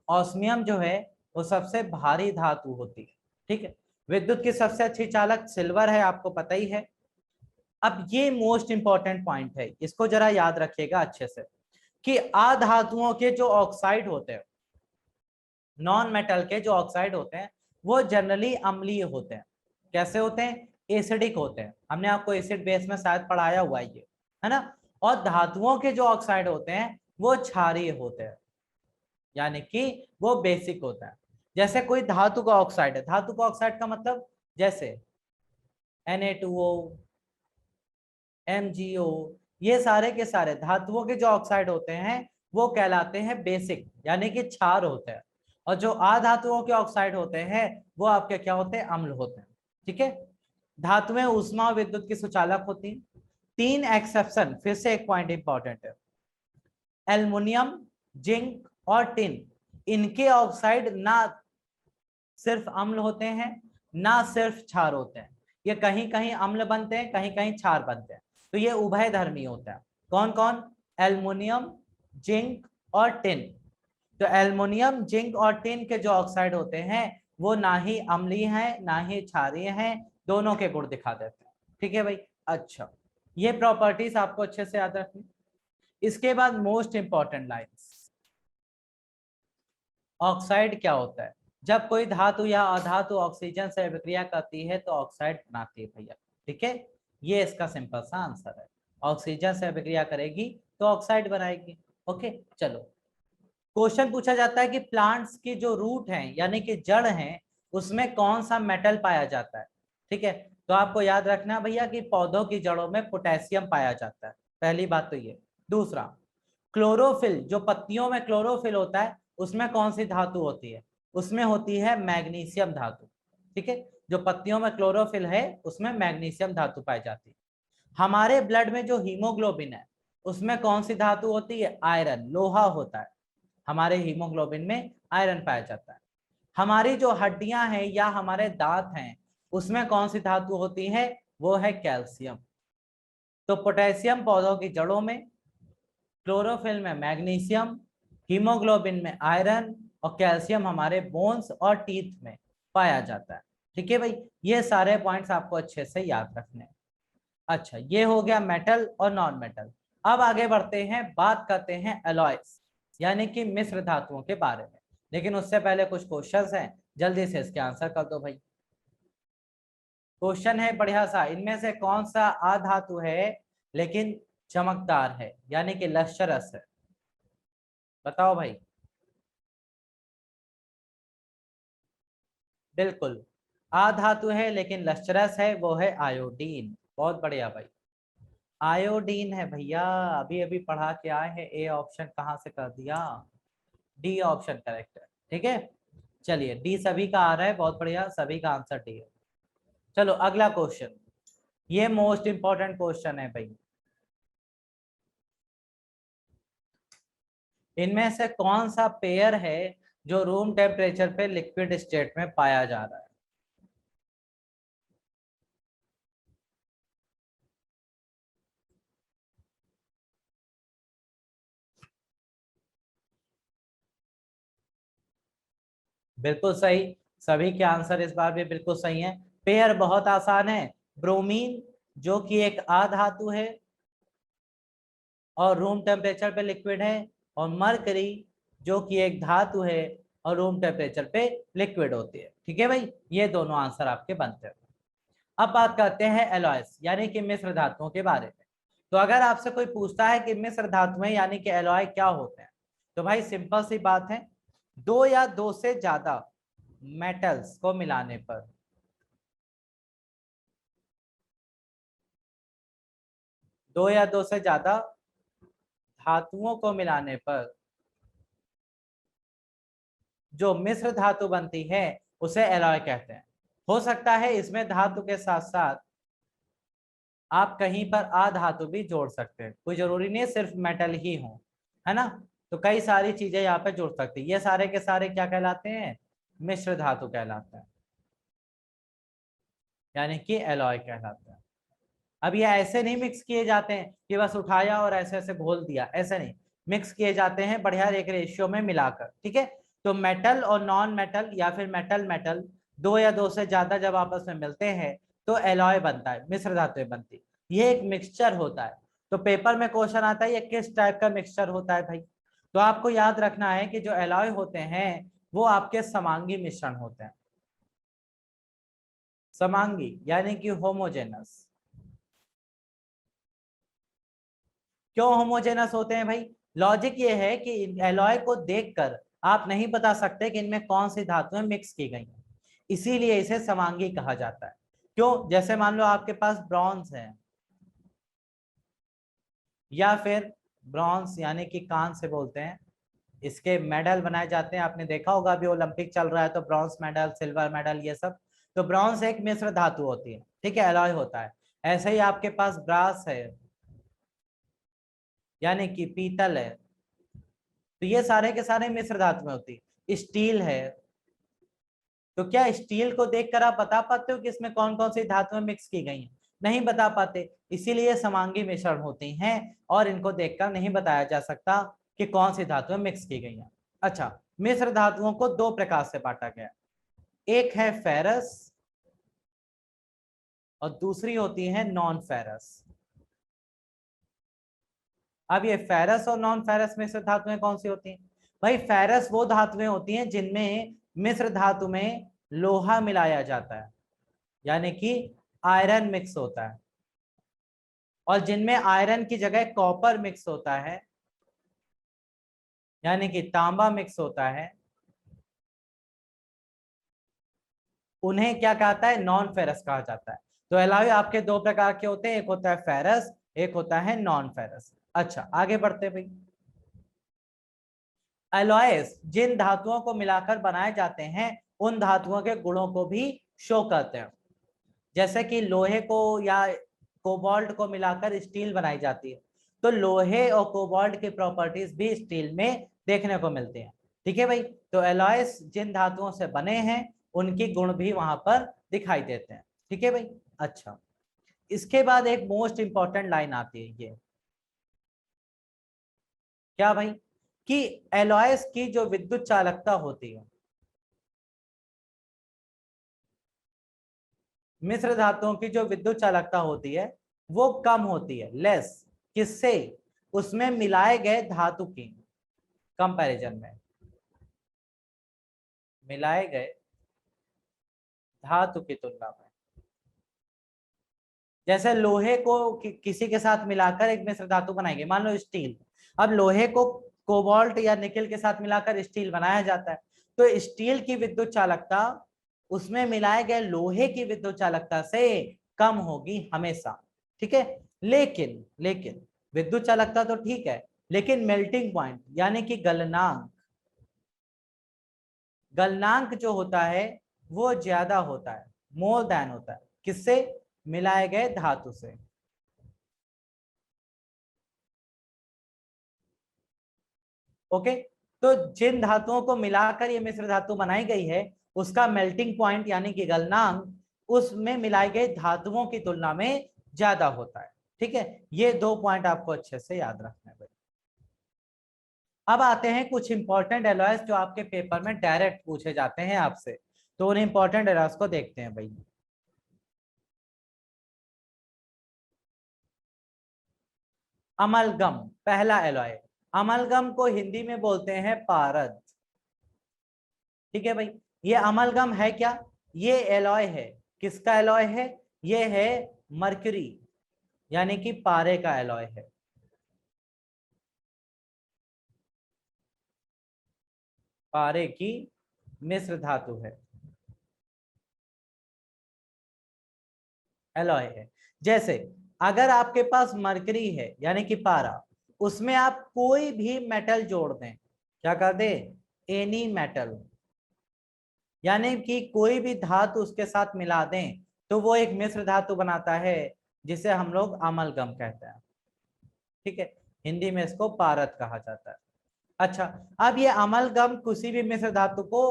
ऑस्मियम जो है वो सबसे भारी धातु होती है। ठीक है, विद्युत की सबसे अच्छी चालक सिल्वर है, आपको पता ही है। अब ये मोस्ट इंपॉर्टेंट पॉइंट है, इसको जरा याद रखिएगा अच्छे से, कि अधातुओं के जो ऑक्साइड होते हैं, नॉन मेटल के जो ऑक्साइड होते हैं, वो जनरली अम्लीय होते हैं। कैसे होते हैं? एसिडिक होते हैं। हमने आपको एसिड बेस में शायद पढ़ाया हुआ है ये, है ना। और धातुओं के जो ऑक्साइड होते हैं वो क्षारीय होते हैं, यानी कि वो बेसिक होता है। जैसे कोई धातु का ऑक्साइड है, धातु का ऑक्साइड का मतलब जैसे Na2O, MgO, ये सारे के सारे धातुओं के जो ऑक्साइड होते हैं वो कहलाते हैं बेसिक, यानी कि क्षार होते हैं। और जो अधातुओं के ऑक्साइड होते हैं वो आपके क्या होते हैं? अम्ल होते हैं। ठीक है, धातुएं ऊष्मा और विद्युत की सुचालक होती हैं। तीन एक्सेप्शन, फिर से एक पॉइंट इंपॉर्टेंट है, एल्युमिनियम, जिंक और टिन, इनके ऑक्साइड ना सिर्फ अम्ल होते हैं ना सिर्फ क्षार होते हैं। ये कहीं कहीं अम्ल बनते हैं, कहीं कहीं क्षार बनते हैं। तो ये उभय धर्मी होता है। कौन कौन? एल्युमिनियम, जिंक और टिन। तो एल्युमिनियम, जिंक और टिन के जो ऑक्साइड होते हैं वो ना ही अम्लीय हैं ना ही क्षारीय हैं, दोनों के गुण दिखा देते हैं। ठीक है भाई, अच्छा, ये प्रॉपर्टीज आपको अच्छे से याद रखनी। इसके बाद मोस्ट इंपॉर्टेंट लाइंस, ऑक्साइड क्या होता है? जब कोई धातु या अधातु ऑक्सीजन से अभिक्रिया करती है तो ऑक्साइड बनाती है भैया। ठीक है, ये इसका सिंपल सा आंसर है, ऑक्सीजन से अभिक्रिया करेगी तो ऑक्साइड बनाएगी। ओके चलो, क्वेश्चन पूछा जाता है कि प्लांट्स की जो रूट है यानी कि जड़ है उसमें कौन सा मेटल पाया जाता है? ठीक है, तो आपको याद रखना भैया कि पौधों की जड़ों में पोटेशियम पाया जाता है, पहली बात तो ये। दूसरा, क्लोरोफिल, जो पत्तियों में क्लोरोफिल होता है उसमें कौन सी धातु होती है? उसमें होती है मैग्नीशियम धातु। ठीक है, जो पत्तियों में क्लोरोफिल है उसमें मैग्नीशियम धातु पाई जाती है। हमारे ब्लड में जो हीमोग्लोबिन है उसमें कौन सी धातु होती है? आयरन, लोहा होता है। हमारे हीमोग्लोबिन में आयरन पाया जाता है। हमारी जो हड्डियां हैं या हमारे दांत हैं उसमें कौन सी धातु होती है? वो है कैल्शियम। तो पोटेशियम पौधों की जड़ों में, क्लोरोफिल में मैग्नीशियम, हीमोग्लोबिन में आयरन और कैल्शियम हमारे बोन्स और टीथ में पाया जाता है। ठीक है भाई, ये सारे पॉइंट्स आपको अच्छे से याद रखने हैं। अच्छा, ये हो गया मेटल और नॉन मेटल। अब आगे बढ़ते हैं, बात करते हैं एलॉयज, यानी कि मिश्र धातुओं के बारे में। लेकिन उससे पहले कुछ क्वेश्चंस हैं, जल्दी से इसके आंसर कर दो भाई। क्वेश्चन है बढ़िया सा, इनमें से कौन सा अधातु है लेकिन चमकदार है यानी कि लश्चरस है? बताओ भाई। बिल्कुल, अधातु है लेकिन लश्चरस है, वो है आयोडीन। बहुत बढ़िया भाई, आयोडीन है भैया। अभी अभी पढ़ा के आए हैं, ए ऑप्शन कहाँ से कर दिया? डी ऑप्शन करेक्ट है, ठीक है। चलिए, डी सभी का आ रहा है, बहुत बढ़िया, सभी का आंसर डी है। चलो अगला क्वेश्चन, ये मोस्ट इंपॉर्टेंट क्वेश्चन है भाई। इनमें से कौन सा पेयर है जो रूम टेम्परेचर पे लिक्विड स्टेट में पाया जा रहा है? बिल्कुल सही, सभी के आंसर इस बार भी बिल्कुल सही है। पेयर बहुत आसान है, ब्रोमीन जो कि एक अधातु है और रूम टेम्परेचर पे लिक्विड है, और मरकरी जो कि एक धातु है और रूम टेम्परेचर पे लिक्विड होती है। ठीक है भाई, ये दोनों आंसर आपके बनते हैं। अब बात करते हैं एलॉयस यानी कि मिश्र धातुओं के बारे में। तो अगर आपसे कोई पूछता है कि मिश्र धातुएं यानी कि एलॉय क्या होते हैं, तो भाई सिंपल सी बात है, दो या दो से ज्यादा मेटल्स को मिलाने पर, दो या दो से ज्यादा धातुओं को मिलाने पर जो मिश्र धातु बनती है उसे एलॉय कहते हैं। हो सकता है इसमें धातु के साथ साथ आप कहीं पर अधातु भी जोड़ सकते हैं, कोई जरूरी नहीं है सिर्फ मेटल ही हो, है ना। तो कई सारी चीजें यहाँ पे जुड़ सकती है, ये सारे के सारे क्या कहलाते हैं? मिश्र धातु कहलाते हैं, यानी कि एलॉय कहलाते हैं। अब ये ऐसे नहीं मिक्स किए जाते हैं कि बस उठाया और ऐसे ऐसे घोल दिया, ऐसे नहीं, मिक्स किए जाते हैं बढ़िया एक रेशियो में मिलाकर, ठीक है। तो मेटल और नॉन मेटल या फिर मेटल मेटल, दो या दो से ज्यादा जब आपस में मिलते हैं तो एलॉय बनता है, मिश्र धातुएं बनती है। ये एक मिक्सचर होता है। तो पेपर में क्वेश्चन आता है ये किस टाइप का मिक्सचर होता है भाई? तो आपको याद रखना है कि जो एलॉय होते हैं वो आपके समांगी मिश्रण होते हैं। समांगी यानी कि होमोजेनस। क्यों होमोजेनस होते हैं भाई? लॉजिक ये है कि एलॉय को देखकर आप नहीं बता सकते कि इनमें कौन सी धातुएं मिक्स की गई हैं, इसीलिए इसे समांगी कहा जाता है। क्यों? जैसे मान लो आपके पास ब्रॉन्ज है, या फिर ब्रॉन्ज यानी कि कांस्य बोलते हैं, इसके मेडल बनाए जाते हैं, आपने देखा होगा अभी ओलंपिक चल रहा है तो ब्रॉन्ज मेडल, सिल्वर मेडल, ये सब। तो ब्रॉन्ज एक मिश्र धातु होती है, ठीक है, एलॉय होता है। ऐसे ही आपके पास ब्रास है यानी कि पीतल है, तो ये सारे के सारे मिश्र धातु में होती है। स्टील है, तो क्या स्टील को देखकर आप बता पाते हो कि इसमें कौन कौन सी धातुएं मिक्स की गई हैं? नहीं बता पाते, इसीलिए समांगी मिश्रण होती हैं और इनको देखकर नहीं बताया जा सकता कि कौन सी धातुएं मिक्स की गई हैं। अच्छा, मिश्र धातुओं को दो प्रकार से बांटा गया, एक है फेरस और दूसरी होती है नॉन फेरस। अब ये फेरस और नॉन फेरस मिश्र धातुएं कौन सी होती हैं? भाई फेरस वो धातुएं होती हैं जिनमें मिश्र धातु में लोहा मिलाया जाता है, यानी कि आयरन मिक्स होता है, और जिनमें आयरन की जगह कॉपर मिक्स होता है, यानी कि तांबा मिक्स होता है, उन्हें क्या कहता है? नॉन फेरस कहा जाता है। तो अलावे आपके दो प्रकार के होते हैं, एक होता है फेरस, एक होता है नॉन फेरस। अच्छा आगे बढ़ते भाई। एलॉयस जिन धातुओं को मिलाकर बनाए जाते हैं उन धातुओं के गुणों को भी शो करते हैं। जैसे कि लोहे को या कोबाल्ट को मिलाकर स्टील बनाई जाती है, तो लोहे और कोबाल्ट की प्रॉपर्टीज भी स्टील में देखने को मिलती हैं। ठीक है भाई, तो एलॉयस जिन धातुओं से बने हैं उनकी गुण भी वहां पर दिखाई देते हैं। ठीक है भाई। अच्छा, इसके बाद एक मोस्ट इंपॉर्टेंट लाइन आती है, ये क्या भाई? कि एलॉयस की जो विद्युत चालकता होती है, मिश्र धातुओं की जो विद्युत चालकता होती है वो कम होती है, लेस, किससे? उसमें मिलाए गए धातु की कंपैरिजन में। मिलाए गए धातु की तुलना में, जैसे लोहे को किसी के साथ मिलाकर एक मिश्र धातु बनाई गई, मान लो स्टील। अब लोहे को कोबाल्ट या निकेल के साथ मिलाकर स्टील बनाया जाता है, तो स्टील की विद्युत चालकता उसमें मिलाए गए लोहे की विद्युत चालकता से कम होगी हमेशा, ठीक है। लेकिन लेकिन विद्युत चालकता तो ठीक है, लेकिन मेल्टिंग पॉइंट यानी कि गलनांक, गलनांक जो होता है वो ज्यादा होता है, मोर देन होता है, किससे? मिलाए गए धातु से। ओके, तो जिन धातुओं को मिलाकर ये मिश्र धातु बनाई गई है उसका मेल्टिंग पॉइंट यानी कि गलनांक उसमें मिलाई गई धातुओं की तुलना में ज्यादा होता है, ठीक है। ये 2 पॉइंट आपको अच्छे से याद रखना है। अब आते हैं कुछ इंपॉर्टेंट एलॉयज जो आपके पेपर में डायरेक्ट पूछे जाते हैं आपसे, तो उन इंपॉर्टेंट एलॉयज को देखते हैं भाई। अमलगम पहला एलॉय, अमलगम को हिंदी में बोलते हैं पारद, ठीक है भाई। ये अमलगम है क्या? ये एलॉय है, किसका एलॉय है? ये है मरकरी यानी कि पारे का एलॉय है। पारे की मिश्र धातु है, एलॉय है। जैसे अगर आपके पास मरकरी है यानी कि पारा, उसमें आप कोई भी मेटल जोड़ दें, क्या कर दे? एनी मेटल, यानी कि कोई भी धातु उसके साथ मिला दें तो वो एक मिश्र धातु बनाता है जिसे हम लोग अमलगम कहते हैं, ठीक है। हिंदी में इसको पारद कहा जाता है। अच्छा, अब ये अमलगम किसी भी मिश्र धातु को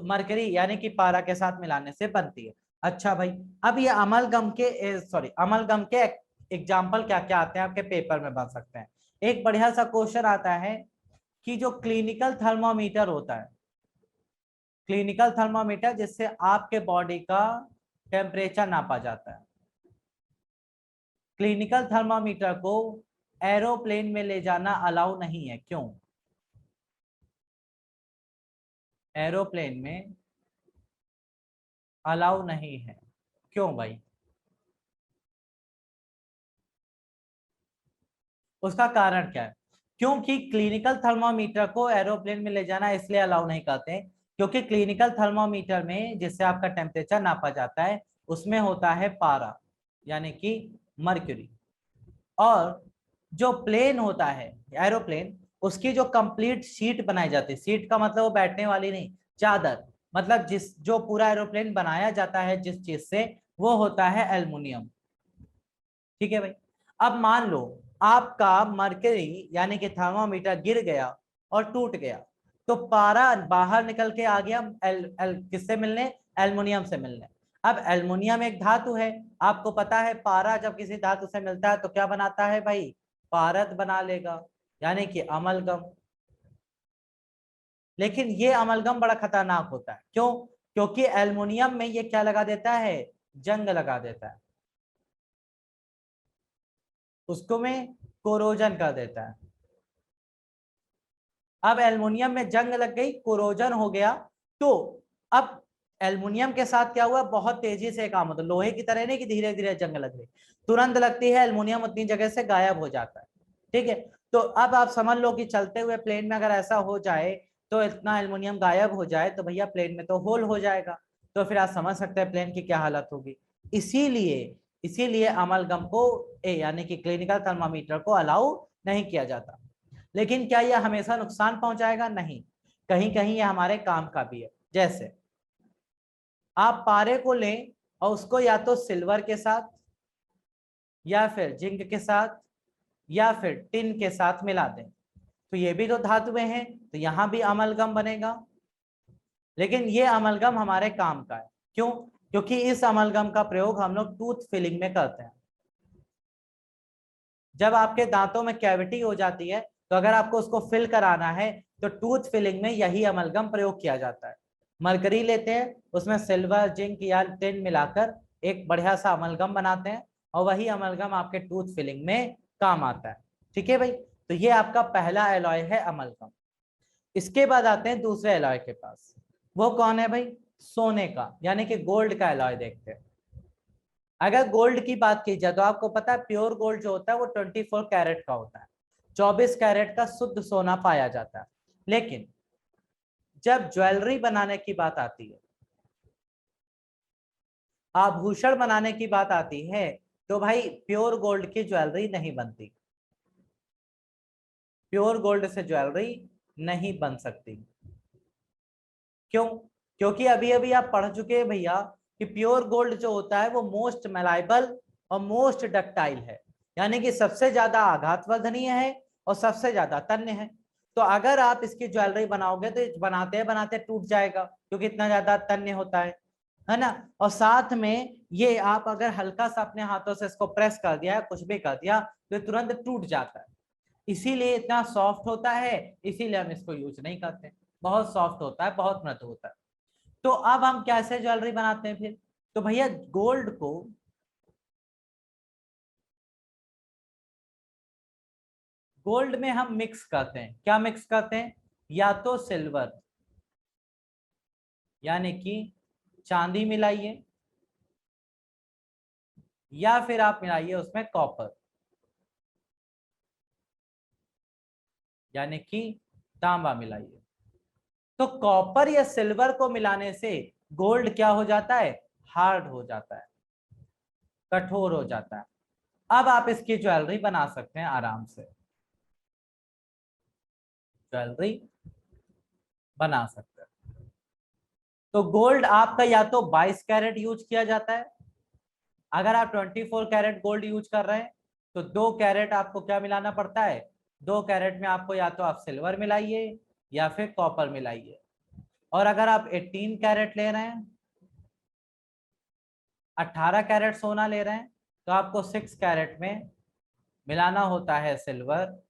मरकरी यानी कि पारा के साथ मिलाने से बनती है। अच्छा भाई, अब ये अमलगम के अमलगम के एग्जाम्पल क्या क्या आते हैं आपके पेपर में बन सकते हैं। एक बढ़िया सा क्वेश्चन आता है कि जो क्लिनिकल थर्मोमीटर होता है, क्लिनिकल थर्मोमीटर जिससे आपके बॉडी का टेम्परेचर नापा जाता है, क्लिनिकल थर्मोमीटर को एरोप्लेन में ले जाना अलाउ नहीं है, क्यों? एरोप्लेन में अलाउ नहीं है, क्यों भाई? उसका कारण क्या है? क्योंकि क्लिनिकल थर्मोमीटर को एरोप्लेन में ले जाना इसलिए अलाउ नहीं करते हैं क्योंकि क्लिनिकल थर्मोमीटर में जिससे आपका टेम्परेचर नापा जाता है उसमें होता है पारा यानी कि मर्क्यूरी, और जो प्लेन होता है एरोप्लेन उसकी जो कंप्लीट सीट बनाई जाती है, सीट का मतलब वो बैठने वाली नहीं, चादर, मतलब जिस जो पूरा एरोप्लेन बनाया जाता है जिस चीज से वो होता है एल्युमिनियम, ठीक है भाई। अब मान लो आपका मरकरी यानी कि थर्मामीटर गिर गया और टूट गया, तो पारा बाहर निकल के आ गया किससे मिलने? एल्युमिनियम से मिलने। अब एल्युमिनियम एक धातु है, आपको पता है पारा जब किसी धातु से मिलता है तो क्या बनाता है भाई? पारद बना लेगा यानी कि अमलगम। लेकिन ये अमलगम बड़ा खतरनाक होता है, क्यों? क्योंकि एल्युमिनियम में ये क्या लगा देता है? जंग लगा देता है, उसको में कोरोजन कर देता है। अब एल्युमिनियम में जंग लग गई, कोरोजन हो गया, तो अब एल्युमिनियम के साथ क्या हुआ? बहुत तेजी से काम होता है, लोहे की तरह नहीं कि धीरे धीरे जंग लग गई, तुरंत लगती है, एल्युमिनियम उतनी जगह से गायब हो जाता है, ठीक है। तो अब आप समझ लो कि चलते हुए प्लेन में अगर ऐसा हो जाए तो इतना एल्युमिनियम गायब हो जाए तो भैया प्लेन में तो होल हो जाएगा, तो फिर आप समझ सकते हैं प्लेन की क्या हालत होगी। इसीलिए इसीलिए अमलगम को यानी कि क्लिनिकल थर्मामीटर को अलाउ नहीं किया जाता। लेकिन क्या यह हमेशा नुकसान पहुंचाएगा? नहीं, कहीं कहीं यह हमारे काम का भी है। जैसे आप पारे को लें और उसको या तो सिल्वर के साथ या फिर जिंक के साथ या फिर टिन के साथ मिला दें, तो ये भी तो धातुएं हैं, तो यहां भी अमलगम बनेगा। लेकिन ये अमलगम हमारे काम का है, क्यों? क्योंकि इस अमलगम का प्रयोग हम लोग टूथ फिलिंग में करते हैं। जब आपके दांतों में कैविटी हो जाती है तो अगर आपको उसको फिल कराना है तो टूथ फिलिंग में यही अमलगम प्रयोग किया जाता है। मरकरी लेते हैं, उसमें सिल्वर जिंक या टिन मिलाकर एक बढ़िया सा अमलगम बनाते हैं और वही अमलगम आपके टूथ फिलिंग में काम आता है, ठीक है भाई। तो ये आपका पहला एलॉय है अमलगम। इसके बाद आते हैं दूसरे एलॉय के पास, वो कौन है भाई? सोने का, यानी कि गोल्ड का एलॉय देखते हैं। अगर गोल्ड की बात की जाए तो आपको पता है प्योर गोल्ड जो होता है वो 24 कैरेट का होता है, 24 कैरेट का शुद्ध सोना पाया जाता है। लेकिन जब ज्वेलरी बनाने की बात आती है, आभूषण बनाने की बात आती है, तो भाई प्योर गोल्ड की ज्वेलरी नहीं बनती, प्योर गोल्ड से ज्वेलरी नहीं बन सकती। क्यों? क्योंकि अभी अभी आप पढ़ चुके हैं भैया कि प्योर गोल्ड जो होता है वो मोस्ट मेलाइबल और मोस्ट डक्टाइल है, यानी कि सबसे ज्यादा आघातवर्धनीय है और सबसे ज्यादा तन्य है। तो अगर आप इसकी ज्वेलरी बनाओगे तो बनाते बनाते टूट जाएगा, क्योंकि इतना ज्यादा तन्य होता है ना। और साथ में ये आप अगर हल्का सा अपने हाथों से इसको प्रेस कर दिया, कुछ भी कर दिया, तो तुरंत टूट जाता है। इसीलिए इतना सॉफ्ट होता है, इसीलिए हम इसको यूज नहीं करते। बहुत सॉफ्ट होता है, बहुत मृदु होता है। तो अब हम कैसे ज्वेलरी बनाते हैं फिर? तो भैया गोल्ड को गोल्ड में हम मिक्स करते हैं। क्या मिक्स करते हैं? या तो सिल्वर यानी कि चांदी मिलाइए, या फिर आप मिलाइए उसमें कॉपर यानी कि तांबा मिलाइए। तो कॉपर या सिल्वर को मिलाने से गोल्ड क्या हो जाता है? हार्ड हो जाता है, कठोर हो जाता है। अब आप इसकी ज्वेलरी बना सकते हैं आराम से, ज्वेलरी बना सकते हैं। तो गोल्ड आपका या तो 22 कैरेट यूज किया जाता है, अगर आप 24 कैरेट गोल्ड यूज कर रहे हैं तो 2 कैरेट आपको क्या मिलाना पड़ता है? 2 कैरेट में आपको या तो आप सिल्वर मिलाइए या फिर कॉपर मिलाइए। और अगर आप 18 कैरेट ले रहे हैं, 18 कैरेट सोना ले रहे हैं, तो आपको 6 कैरेट में मिलाना होता है सिल्वर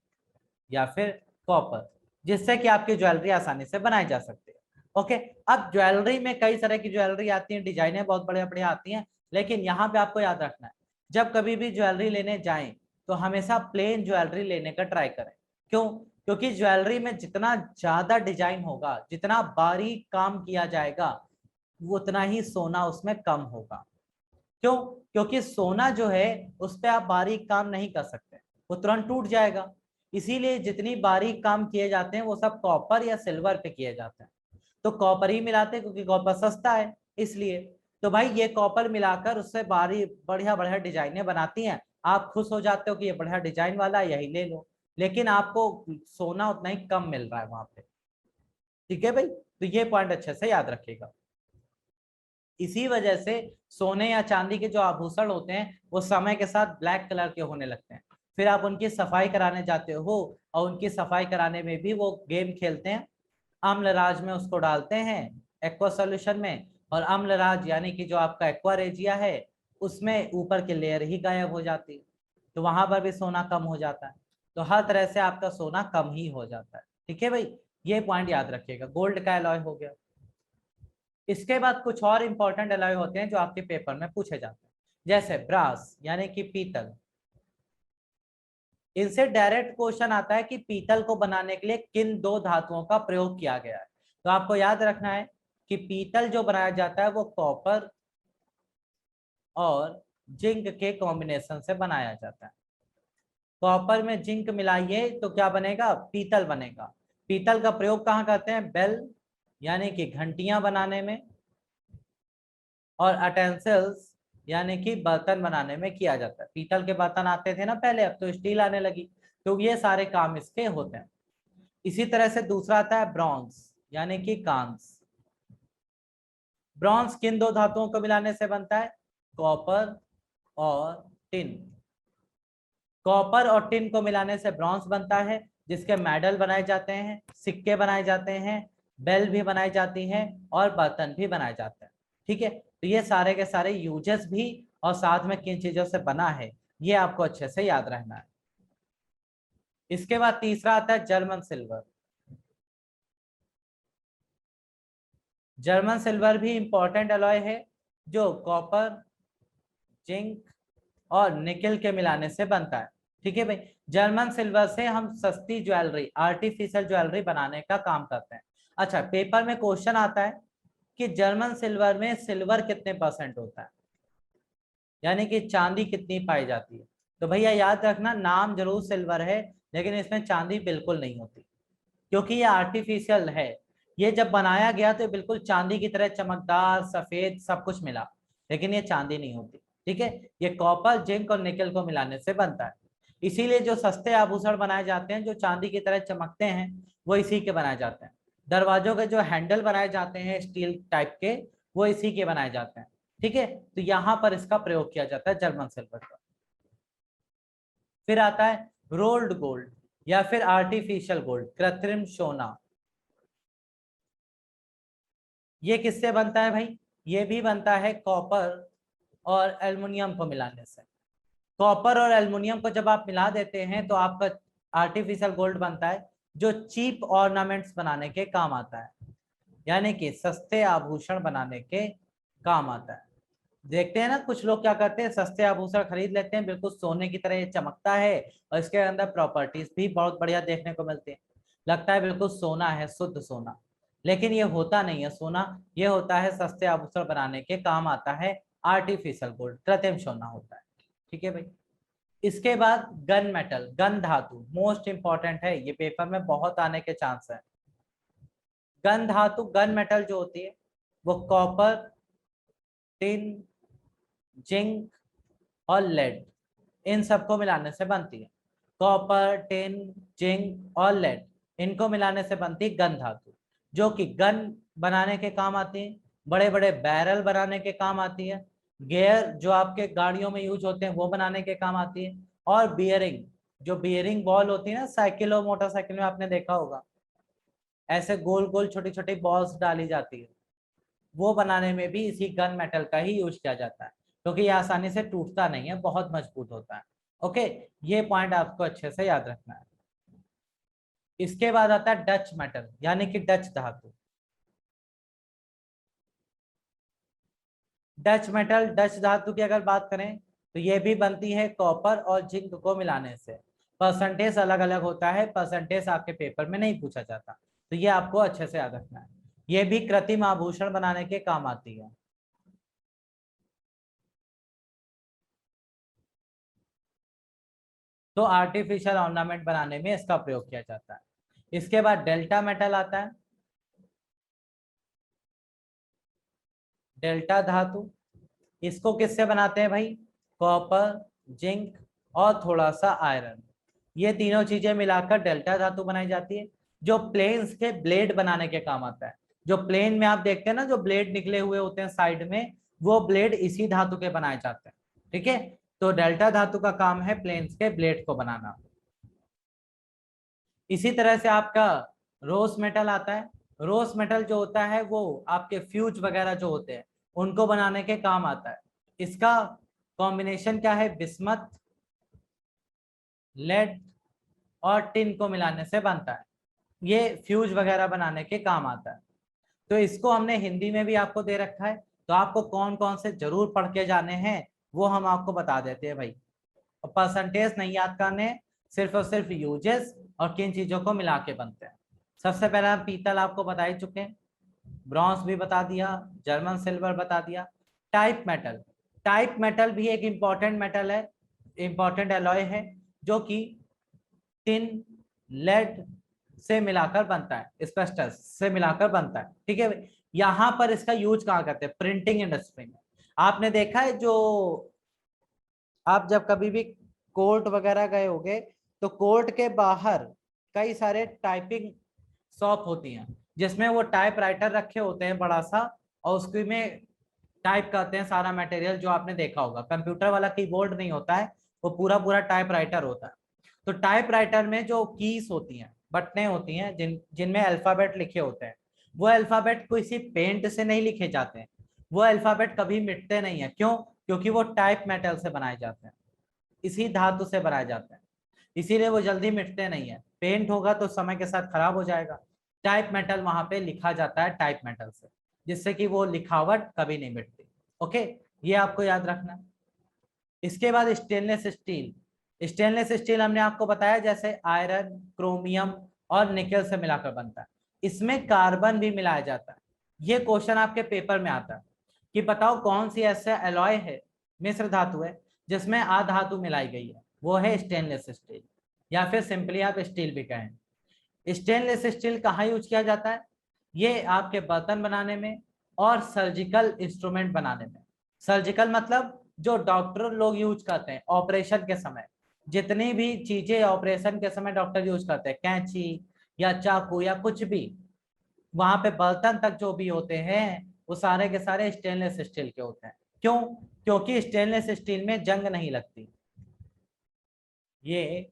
या फिर कॉपर, जिससे कि आपकी ज्वेलरी आसानी से बनाई जा सकती है। ओके। अब ज्वेलरी में कई तरह की ज्वेलरी आती है, डिजाइनें बहुत बढ़िया बढ़िया आती हैं, लेकिन यहाँ पे आपको याद रखना है, जब कभी भी ज्वेलरी लेने जाएं तो हमेशा प्लेन ज्वेलरी लेने का ट्राई करें। क्यों? क्योंकि ज्वेलरी में जितना ज्यादा डिजाइन होगा, जितना बारीक काम किया जाएगा, उतना ही सोना उसमें कम होगा। क्यों? क्योंकि सोना जो है उस पर आप बारीक काम नहीं कर सकते, वो तुरंत टूट जाएगा। इसीलिए जितनी बारीक काम किए जाते हैं वो सब कॉपर या सिल्वर पे किए जाते हैं। तो कॉपर ही मिलाते हैं क्योंकि कॉपर सस्ता है, इसलिए। तो भाई ये कॉपर मिलाकर उससे बारी बढ़िया बढ़िया डिजाइनें बनाती हैं, आप खुश हो जाते हो कि ये बढ़िया डिजाइन वाला है, यही ले लो। लेकिन आपको सोना उतना ही कम मिल रहा है वहां पे। ठीक है भाई, तो ये पॉइंट अच्छे से याद रखिएगा। इसी वजह से सोने या चांदी के जो आभूषण होते हैं वो समय के साथ ब्लैक कलर के होने लगते हैं। फिर आप उनकी सफाई कराने जाते हो और उनकी सफाई कराने में भी वो गेम खेलते हैं, अम्लराज में उसको डालते हैं एक्वा सोल्यूशन में, और अम्लराज यानी कि जो आपका एक्वा रेजिया है उसमें ऊपर की लेयर ही गायब हो जाती है, तो वहां पर भी सोना कम हो जाता है। तो हर तरह से आपका सोना कम ही हो जाता है। ठीक है भाई, ये पॉइंट याद रखिएगा। गोल्ड का एलॉय हो गया। इसके बाद कुछ और इंपॉर्टेंट एलॉय होते हैं जो आपके पेपर में पूछे जाते हैं, जैसे ब्रास यानी कि पीतल। इनसे डायरेक्ट क्वेश्चन आता है कि पीतल को बनाने के लिए किन दो धातुओं का प्रयोग किया गया है। तो आपको याद रखना है कि पीतल जो बनाया जाता है वो कॉपर और जिंक के कॉम्बिनेशन से बनाया जाता है। कॉपर में जिंक मिलाइए तो क्या बनेगा? पीतल बनेगा। पीतल का प्रयोग कहाँ करते हैं? बेल यानी कि घंटियां बनाने में, और अटेंसिल्स यानी कि बर्तन बनाने में किया जाता है। पीतल के बर्तन आते थे ना पहले, अब तो स्टील आने लगी, तो ये सारे काम इसके होते हैं। इसी तरह से दूसरा आता है ब्रॉन्ज यानी कि कांस। ब्रॉन्ज किन दो धातुओं को मिलाने से बनता है? कॉपर और टिन। कॉपर और टिन को मिलाने से ब्रॉन्ज बनता है, जिसके मेडल बनाए जाते हैं, सिक्के बनाए जाते हैं, बेल भी बनाई जाती हैं और बर्तन भी बनाए जाते हैं। ठीक है, तो ये सारे के सारे यूजेस भी और साथ में किन चीजों से बना है ये आपको अच्छे से याद रहना है। इसके बाद तीसरा आता है जर्मन सिल्वर। जर्मन सिल्वर भी इंपॉर्टेंट अलॉय है जो कॉपर, जिंक और निकेल के मिलाने से बनता है। ठीक है भाई। जर्मन सिल्वर से हम सस्ती ज्वेलरी, आर्टिफिशियल ज्वेलरी बनाने का काम करते हैं। अच्छा, पेपर में क्वेश्चन आता है कि जर्मन सिल्वर में सिल्वर कितने परसेंट होता है, यानी कि चांदी कितनी पाई जाती है। तो भैया याद रखना, नाम जरूर सिल्वर है लेकिन इसमें चांदी बिल्कुल नहीं होती, क्योंकि ये आर्टिफिशियल है। ये जब बनाया गया तो बिल्कुल चांदी की तरह चमकदार सफेद सब कुछ मिला, लेकिन ये चांदी नहीं होती। ठीक है, ये कॉपर जिंक और निकल को मिलाने से बनता है। इसीलिए जो सस्ते आभूषण बनाए जाते हैं जो चांदी की तरह चमकते हैं वो इसी के बनाए जाते हैं। दरवाजों के जो हैंडल बनाए जाते हैं स्टील टाइप के, वो इसी के बनाए जाते हैं। ठीक है, तो यहाँ पर इसका प्रयोग किया जाता है जर्मन सिल्वर का। फिर आता है रोल्ड गोल्ड या फिर आर्टिफिशियल गोल्ड, कृत्रिम सोना। ये किससे बनता है भाई? ये भी बनता है कॉपर और एल्युमिनियम को मिलाने से। कॉपर और एल्युमिनियम को जब आप मिला देते हैं तो आपका आर्टिफिशियल गोल्ड बनता है, जो चीप ऑर्नामेंट्स बनाने के काम आता है, यानी कि सस्ते आभूषण बनाने के काम आता है। देखते हैं ना, कुछ लोग क्या करते हैं, सस्ते आभूषण खरीद लेते हैं, बिल्कुल सोने की तरह ये चमकता है और इसके अंदर प्रॉपर्टीज भी बहुत बढ़िया देखने को मिलती है, लगता है बिल्कुल सोना है, शुद्ध सोना। लेकिन ये होता नहीं है सोना, ये होता है सस्ते आभूषण बनाने के काम आता है, आर्टिफिशियल गोल्ड, कृत्रिम सोना होता है। ठीक है भाई। इसके बाद गन मेटल, गन धातु मोस्ट इंपॉर्टेंट है, ये पेपर में बहुत आने के चांस है। गन धातु, गन मेटल जो होती है वो कॉपर, टिन, जिंक और लेड, इन सबको मिलाने से बनती है। कॉपर, टिन, जिंक और लेड, इनको मिलाने से बनती है गन धातु, जो कि गन बनाने के काम आती है, बड़े बड़े बैरल बनाने के काम आती है, गियर जो आपके गाड़ियों में यूज होते हैं वो बनाने के काम आती है, और बियरिंग, जो बियरिंग बॉल होती है ना साइकिल और मोटरसाइकिल में आपने देखा होगा, ऐसे गोल गोल छोटी छोटी बॉल्स डाली जाती है, वो बनाने में भी इसी गन मेटल का ही यूज किया जाता है, क्योंकि ये आसानी से टूटता नहीं है, बहुत मजबूत होता है। ओके, ये पॉइंट आपको अच्छे से याद रखना है। इसके बाद आता है डच मेटल, यानी कि डच धातु। डच मेटल, डच धातु की अगर बात करें तो ये भी बनती है कॉपर और जिंक को मिलाने से। परसेंटेज अलग अलग होता है, परसेंटेज आपके पेपर में नहीं पूछा जाता, तो ये आपको अच्छे से याद रखना है। ये भी कृत्रिम आभूषण बनाने के काम आती है। तो आर्टिफिशियल ऑर्नामेंट बनाने में इसका प्रयोग किया जाता है। इसके बाद डेल्टा मेटल आता है, डेल्टा धातु। इसको किससे बनाते हैं भाई? कॉपर, जिंक और थोड़ा सा आयरन, ये तीनों चीजें मिलाकर डेल्टा धातु बनाई जाती है, जो प्लेन्स के ब्लेड बनाने के काम आता है। जो प्लेन में आप देखते हैं ना, जो ब्लेड निकले हुए होते हैं साइड में, वो ब्लेड इसी धातु के बनाए जाते हैं। ठीक है, तो डेल्टा धातु का काम है प्लेन्स के ब्लेड को बनाना। इसी तरह से आपका रोज मेटल आता है। रोज मेटल जो होता है वो आपके फ्यूज वगैरह जो होते हैं उनको बनाने के काम आता है। इसका कॉम्बिनेशन क्या है? बिस्मथ, लेड और टिन को मिलाने से बनता है, ये फ्यूज वगैरह बनाने के काम आता है। तो इसको हमने हिंदी में भी आपको दे रखा है, तो आपको कौन कौन से जरूर पढ़ के जाने हैं वो हम आपको बता देते हैं भाई। और परसेंटेज नहीं याद करने, सिर्फ और सिर्फ यूजेस और किन चीजों को मिला के बनते हैं। सबसे पहला पीतल आपको बता ही चुके हैं, ब्रॉन्ज भी बता दिया, जर्मन सिल्वर बता दिया। टाइप मेटल, टाइप मेटल भी एक इंपॉर्टेंट मेटल है, इंपॉर्टेंट एलॉय है, जो कि टिन, लेड से मिलाकर बनता है, एस्बेस्टस से मिलाकर बनता है। ठीक है, यहाँ पर इसका यूज कहाँ करते हैं? प्रिंटिंग इंडस्ट्री में। आपने देखा है, जो आप जब कभी भी कोर्ट वगैरह गए होंगे तो कोर्ट के बाहर कई सारे टाइपिंग शॉप होती हैं, जिसमें वो टाइप राइटर रखे होते हैं बड़ा सा, और उसके में टाइप करते हैं सारा मटेरियल, जो आपने देखा होगा कंप्यूटर वाला कीबोर्ड नहीं होता है, वो पूरा पूरा टाइप राइटर होता है। तो टाइप राइटर में जो कीज होती हैं, बटनें होती हैं, जिनमें अल्फाबेट लिखे होते हैं, वो अल्फाबेट किसी पेंट से नहीं लिखे जाते हैं, वो अल्फाबेट कभी मिटते नहीं है। क्यों? क्योंकि वो टाइप मेटल से बनाए जाते हैं, इसी धातु से बनाए जाते हैं, इसीलिए वो जल्दी मिटते नहीं है। पेंट होगा तो समय के साथ खराब हो जाएगा, टाइप मेटल वहां पे लिखा जाता है टाइप मेटल से, जिससे कि वो लिखावट कभी नहीं मिटती। ओके, ये आपको याद रखना। इसके बाद स्टेनलेस स्टील, स्टेनलेस स्टील हमने आपको बताया जैसे आयरन, क्रोमियम और निकेल से मिलाकर बनता है। इसमें कार्बन भी मिलाया जाता है। ये क्वेश्चन आपके पेपर में आता है कि बताओ कौन सी ऐसा एलॉय है, मिश्र धातु है, जिसमें अधातु मिलाई गई है, वो है स्टेनलेस स्टील, या फिर सिंपली आप स्टील भी कहें। स्टेनलेस स्टील कहाँ यूज किया जाता है? ये आपके बर्तन बनाने में और सर्जिकल इंस्ट्रूमेंट बनाने में। सर्जिकल मतलब जो डॉक्टर लोग यूज करते हैं ऑपरेशन के समय, जितनी भी चीजें ऑपरेशन के समय डॉक्टर यूज करते हैं, कैंची या चाकू या कुछ भी, वहां पे बर्तन तक जो भी होते हैं वो सारे के सारे स्टेनलेस स्टील के होते हैं। क्यों? क्योंकि स्टेनलेस स्टील में जंग नहीं लगती, ये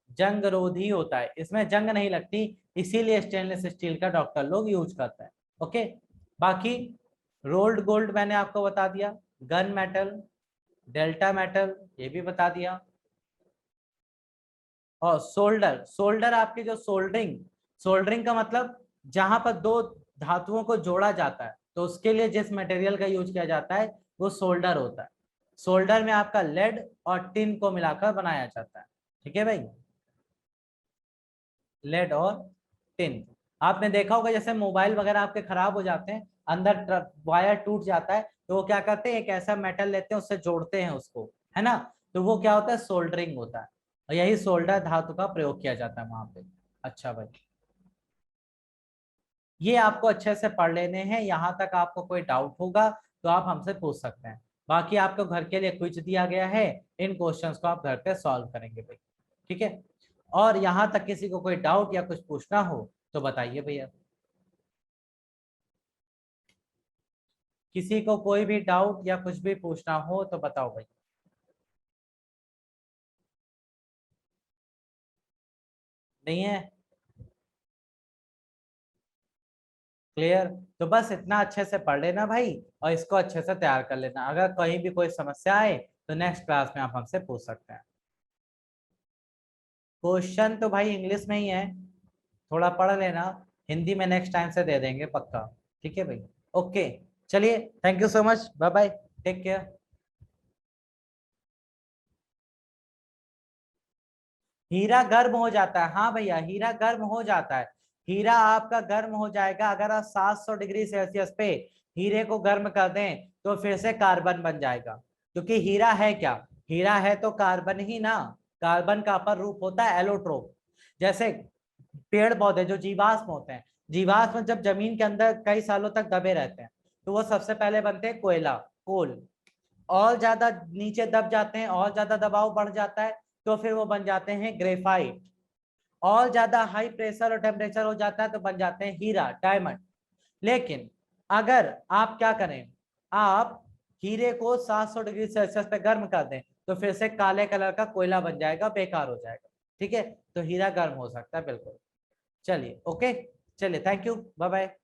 जंग रोधी होता है, इसमें जंग नहीं लगती, इसीलिए स्टेनलेस स्टील का डॉक्टर लोग यूज करते हैं। ओके, बाकी रोल्ड गोल्ड मैंने आपको बता दिया, गन मेटल, डेल्टा मेटल ये भी बता दिया, और सोल्डर, सोल्डर आपकी जो सोल्डरिंग, सोल्डरिंग का मतलब जहां पर दो धातुओं को जोड़ा जाता है तो उसके लिए जिस मटेरियल का यूज किया जाता है वो सोल्डर होता है। सोल्डर में आपका लेड और टिन को मिलाकर बनाया जाता है। ठीक है भाई, लेड और टिन। आपने देखा होगा जैसे मोबाइल वगैरह आपके खराब हो जाते हैं, अंदर वायर टूट जाता है, तो वो क्या करते हैं, एक ऐसा मेटल लेते हैं उससे जोड़ते हैं उसको, है ना, तो वो क्या होता है, सोल्डरिंग होता है, और यही सोल्डर धातु का प्रयोग किया जाता है वहां पे। अच्छा भाई, ये आपको अच्छे से पढ़ लेने हैं, यहाँ तक आपको कोई डाउट होगा तो आप हमसे पूछ सकते हैं। बाकी आपको घर के लिए क्विज दिया गया है, इन क्वेश्चंस को आप घर पे सॉल्व करेंगे भाई। ठीक है, और यहाँ तक किसी को कोई डाउट या कुछ पूछना हो तो बताइए भैया। किसी को कोई भी डाउट या कुछ भी पूछना हो तो बताओ भाई। नहीं है? क्लियर? तो बस इतना अच्छे से पढ़ लेना भाई, और इसको अच्छे से तैयार कर लेना। अगर कहीं भी कोई समस्या आए तो नेक्स्ट क्लास में आप हमसे पूछ सकते हैं। क्वेश्चन तो भाई इंग्लिश में ही है, थोड़ा पढ़ लेना, हिंदी में नेक्स्ट टाइम से दे देंगे पक्का। ठीक है भाई, ओके, चलिए, thank you so much, bye bye, take care. हीरा गर्म हो जाता है, हाँ भैया, हीरा गर्म हो जाता है। हीरा आपका गर्म हो जाएगा अगर आप 700 डिग्री सेल्सियस पे हीरे को गर्म कर दें तो फिर से कार्बन बन जाएगा। क्योंकि हीरा है क्या? हीरा है तो कार्बन ही ना। कार्बन का अपर रूप होता है एलोट्रोप। जैसे पेड़ पौधे जो जीवाश्म होते हैं, जीवाश्म जब जमीन के अंदर कई सालों तक दबे रहते हैं तो वो सबसे पहले बनते हैं कोयला, कोल। और ज्यादा नीचे दब जाते हैं, और ज्यादा दबाव बढ़ जाता है तो फिर वो बन जाते हैं ग्रेफाइट। और ज्यादा हाई प्रेशर और टेम्परेचर हो जाता है तो बन जाते हैं हीरा, डायमंड। लेकिन अगर आप क्या करें, आप हीरे को 700 डिग्री सेल्सियस पे गर्म कर दें तो फिर से काले कलर का कोयला बन जाएगा, बेकार हो जाएगा। ठीक है, तो हीरा गर्म हो सकता है बिल्कुल। चलिए, ओके, चलिए, थैंक यू, बाय बाय।